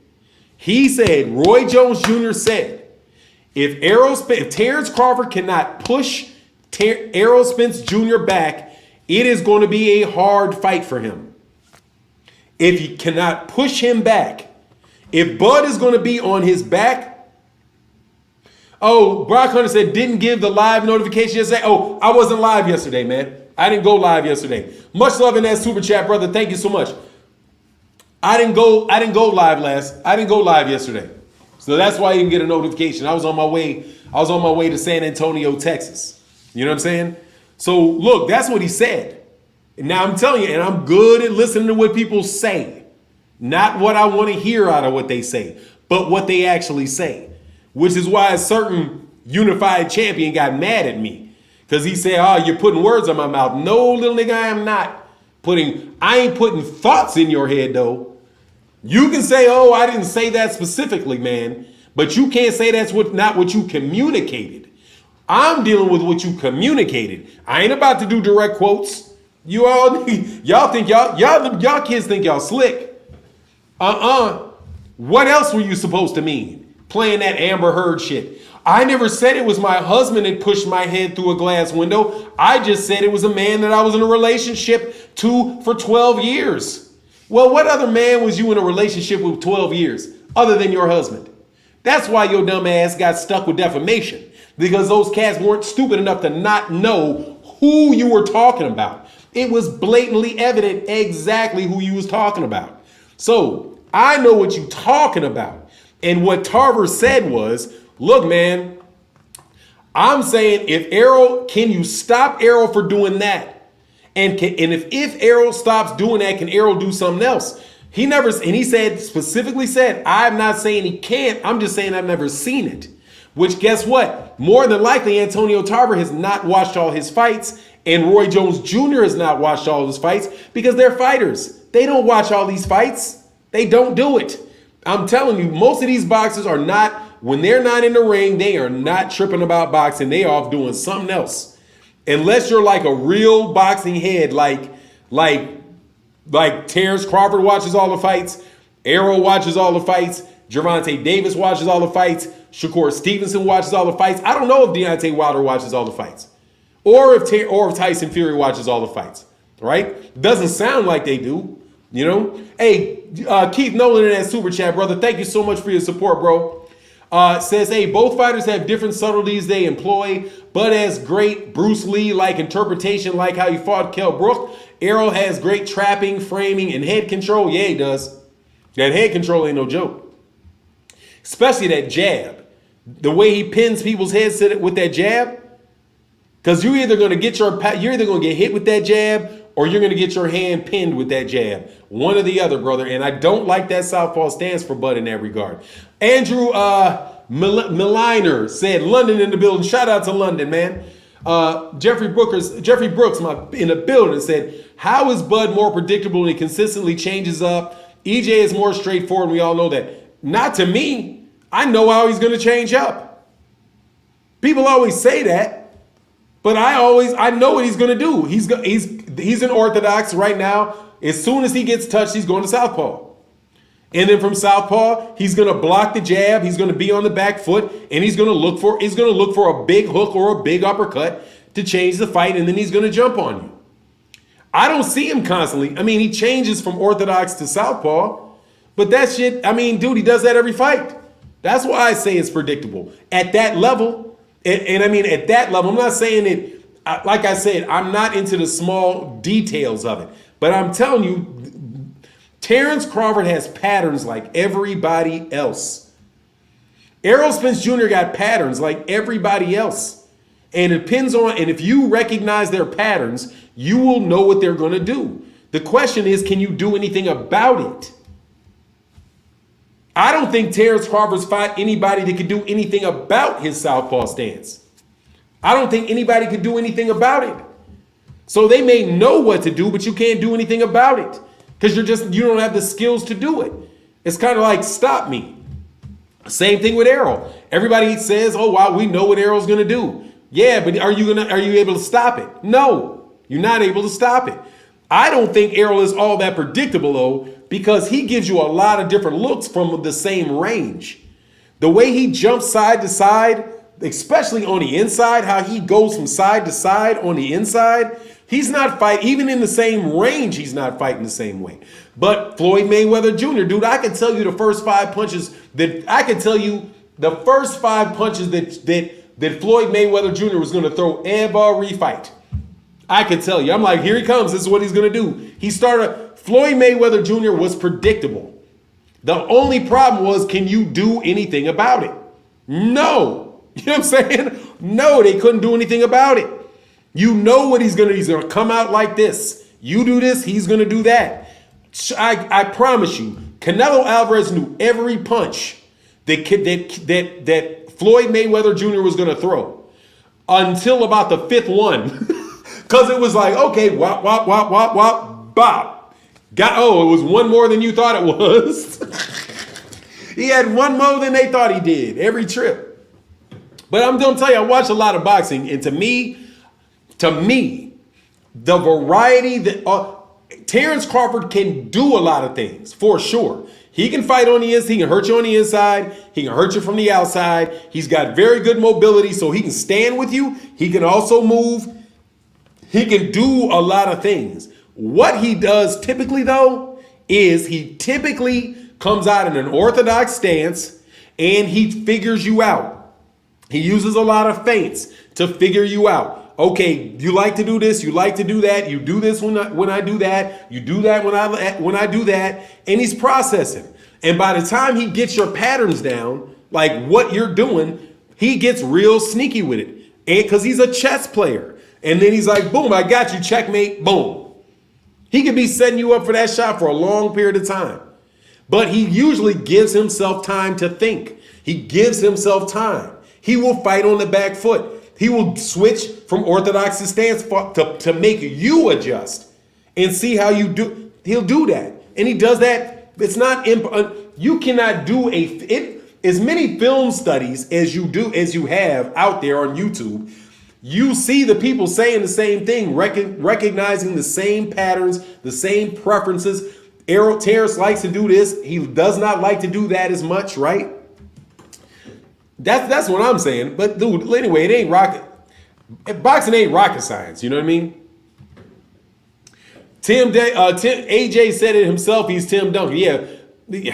He said, Roy Jones Jr. said, if Terence Crawford cannot push Errol Spence Jr. back, it is going to be a hard fight for him. If he cannot push him back, if Bud is going to be on his back. Oh, Brock Hunter said, didn't give the live notification yesterday. Oh, I wasn't live yesterday, man. I didn't go live yesterday. Much love in that super chat, brother. Thank you so much. I didn't go live yesterday. So that's why you didn't get a notification. I was on my way to San Antonio, Texas. You know what I'm saying? So look, that's what he said. Now I'm telling you, and I'm good at listening to what people say. Not what I want to hear out of what they say, but what they actually say. Which is why a certain unified champion got mad at me. Because he said, oh, you're putting words in my mouth. No, little nigga, I am not I ain't putting thoughts in your head, though. You can say, oh, I didn't say that specifically, man. But you can't say that's not what you communicated. I'm dealing with what you communicated. I ain't about to do direct quotes. Y'all kids think y'all slick. What else were you supposed to mean? Playing that Amber Heard shit. I never said it was my husband that pushed my head through a glass window. I just said it was a man that I was in a relationship to for 12 years. Well, what other man was you in a relationship with 12 years other than your husband? That's why your dumb ass got stuck with defamation, because those cats weren't stupid enough to not know who you were talking about. It was blatantly evident exactly who you was talking about. So I know what you talking about. And what Tarver said was, look, man, I'm saying if Errol, can you stop Errol for doing that? And if Errol stops doing that, can Errol do something else? He never, and he said, specifically said, I'm not saying he can't. I'm just saying I've never seen it. Which, guess what? More than likely, Antonio Tarver has not watched all his fights, and Roy Jones Jr. has not watched all his fights because they're fighters. They don't watch all these fights. They don't do it. I'm telling you, most of these boxers are not, when they're not in the ring, they are not tripping about boxing. They are off doing something else. Unless you're like a real boxing head, like Terence Crawford watches all the fights, Errol watches all the fights, Gervonta Davis watches all the fights, Shakur Stevenson watches all the fights. I don't know if Deontay Wilder watches all the fights, or if Tyson Fury watches all the fights. Right? Doesn't sound like they do. You know. Hey, Keith Nolan in that super chat, brother. Thank you so much for your support, bro. Says, hey, both fighters have different subtleties they employ, but as great Bruce Lee-like interpretation, like how he fought Kell Brook, Errol has great trapping, framing, and head control. Yeah, he does. That head control ain't no joke. Especially that jab. The way he pins people's heads with that jab. Because you're either going to get hit with that jab, or you're going to get your hand pinned with that jab. One or the other, brother. And I don't like that southpaw stance for Bud in that regard. Andrew Milliner said, London in the building. Shout out to London, man. Jeffrey Brooks in the building said, how is Bud more predictable and he consistently changes up? EJ is more straightforward. We all know that. Not to me. I know how he's going to change up. People always say that, but I know what he's going to do. He's an orthodox right now. As soon as he gets touched, he's going to southpaw. And then from southpaw, he's going to block the jab. He's going to be on the back foot, and he's going to look for a big hook or a big uppercut to change the fight, and then he's going to jump on you. I don't see him constantly. I mean, he changes from orthodox to southpaw, but that shit, I mean, dude, he does that every fight. That's why I say it's predictable. At that level, and I mean, at that level, I'm not saying it, like I said, I'm not into the small details of it, but I'm telling you, Terence Crawford has patterns like everybody else. Errol Spence Jr. got patterns like everybody else. And it depends on, and if you recognize their patterns, you will know what they're going to do. The question is, can you do anything about it? I don't think Terence Crawford's fought anybody that could do anything about his southpaw stance. I don't think anybody could do anything about it. So they may know what to do, but you can't do anything about it because you don't have the skills to do it. It's kind of like stop me. Same thing with Errol. Everybody says, "Oh wow, we know what Errol's going to do." Yeah, but are you able to stop it? No, you're not able to stop it. I don't think Errol is all that predictable though, because he gives you a lot of different looks from the same range. The way he jumps side to side, especially on the inside, how he goes from side to side on the inside, he's not fighting, even in the same range, he's not fighting the same way. But Floyd Mayweather Jr., dude, I can tell you the first five punches that Floyd Mayweather Jr. was going to throw every fight. I can tell you. I'm like, here he comes. This is what he's going to do. Floyd Mayweather Jr. was predictable. The only problem was, can you do anything about it? No. You know what I'm saying? No, they couldn't do anything about it. You know what he's going to do. He's going to come out like this. You do this, he's going to do that. I promise you, Canelo Alvarez knew every punch that Floyd Mayweather Jr. was going to throw until about the fifth one. Because it was like, okay, wop, wop, wop, wop, wop, bop. It was one more than you thought it was. He had one more than they thought he did every trip. But I'm going to tell you, I watch a lot of boxing, and to me, the variety that Terence Crawford can do a lot of things, for sure. He can fight on the inside. He can hurt you on the inside. He can hurt you from the outside. He's got very good mobility, so he can stand with you. He can also move. He can do a lot of things. What he does typically, though, is he typically comes out in an orthodox stance and he figures you out. He uses a lot of feints to figure you out. okay, you like to do this, you like to do that, you do this when I do that, you do that when I do that, and he's processing. And by the time he gets your patterns down, like what you're doing, he gets real sneaky with it. And because he's a chess player. And then he's like, boom, I got you, checkmate, boom. He could be setting you up for that shot for a long period of time. But he usually gives himself time to think. He gives himself time. He will fight on the back foot. He will switch from orthodox to stance to make you adjust and see how you do. He'll do that. And he does that. It's not, you cannot do as many film studies as you have out there on YouTube. You see the people saying the same thing, recognizing the same patterns, the same preferences. Terence likes to do this. He does not like to do that as much, right? That's what I'm saying. But dude, anyway, it ain't rocket. Boxing ain't rocket science. You know what I mean? AJ said it himself. He's Tim Duncan. Yeah,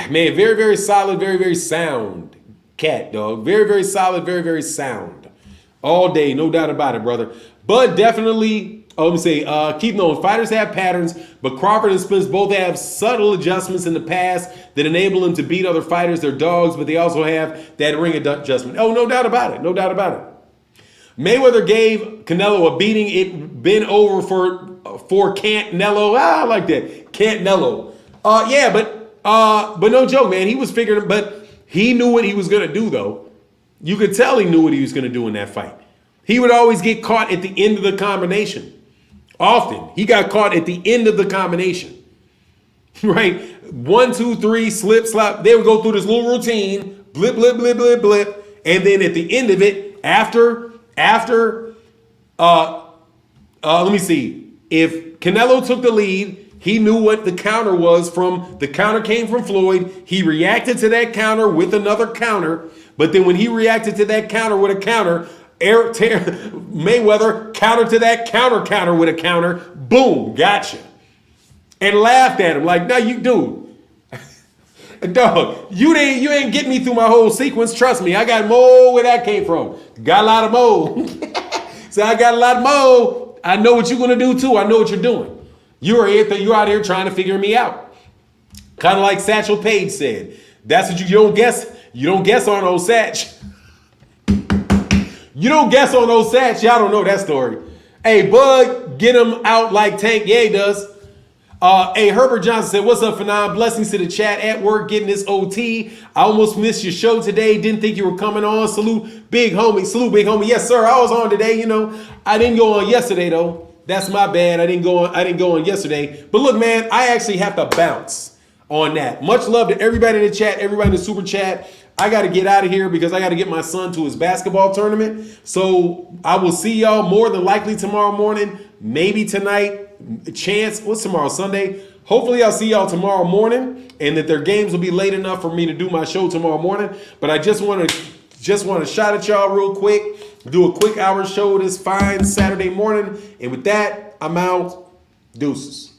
man, very, very solid, very, very sound cat, dog. Very, very solid, very, very sound. All day, no doubt about it, brother. But definitely, let me say, keep knowing, fighters have patterns, but Crawford and Spence both have subtle adjustments in the past that enable them to beat other fighters. They're dogs, but they also have that ring adjustment. Oh, no doubt about it. No doubt about it. Mayweather gave Canelo a beating. It been over for Canelo. I like that. Canelo. Yeah, but no joke, man. He was figuring, but he knew what he was going to do, though. You could tell he knew what he was going to do in that fight. He would always get caught at the end of the combination. Often, he got caught at the end of the combination. Right? 1, 2, 3, slip, slap. They would go through this little routine, blip, blip, blip, blip, blip. And then at the end of it, after, let me see. If Canelo took the lead, he knew what the counter was from. The counter came from Floyd. He reacted to that counter with another counter. But then when he reacted to that counter with a counter, Mayweather countered to that counter with a counter. Boom, gotcha. And laughed at him like, no, you do. Dog, you ain't getting me through my whole sequence. Trust me, I got more where that came from. Got a lot of more. So I got a lot more. I know what you're going to do too. I know what you're doing. You're out here trying to figure me out. Kind of like Satchel Paige said. That's what you don't guess. You don't guess on old Satch. You don't guess on old Satch. Y'all don't know that story. Hey, Bud, get him out like Tank Ye does. Hey, Herbert Johnson said, what's up, Fannon? Blessings to the chat at work, getting this OT. I almost missed your show today. Didn't think you were coming on. Salute, big homie. Salute, big homie. Yes, sir. I was on today. You know, I didn't go on yesterday, though. That's my bad. I didn't go on yesterday. But look, man, I actually have to bounce on that. Much love to everybody in the chat, everybody in the super chat. I got to get out of here because I got to get my son to his basketball tournament. So I will see y'all more than likely tomorrow morning, maybe tonight. Chance, what's tomorrow? Sunday. Hopefully I'll see y'all tomorrow morning and that their games will be late enough for me to do my show tomorrow morning. But I just want to shout at y'all real quick, do a quick hour show this fine Saturday morning. And with that, I'm out. Deuces.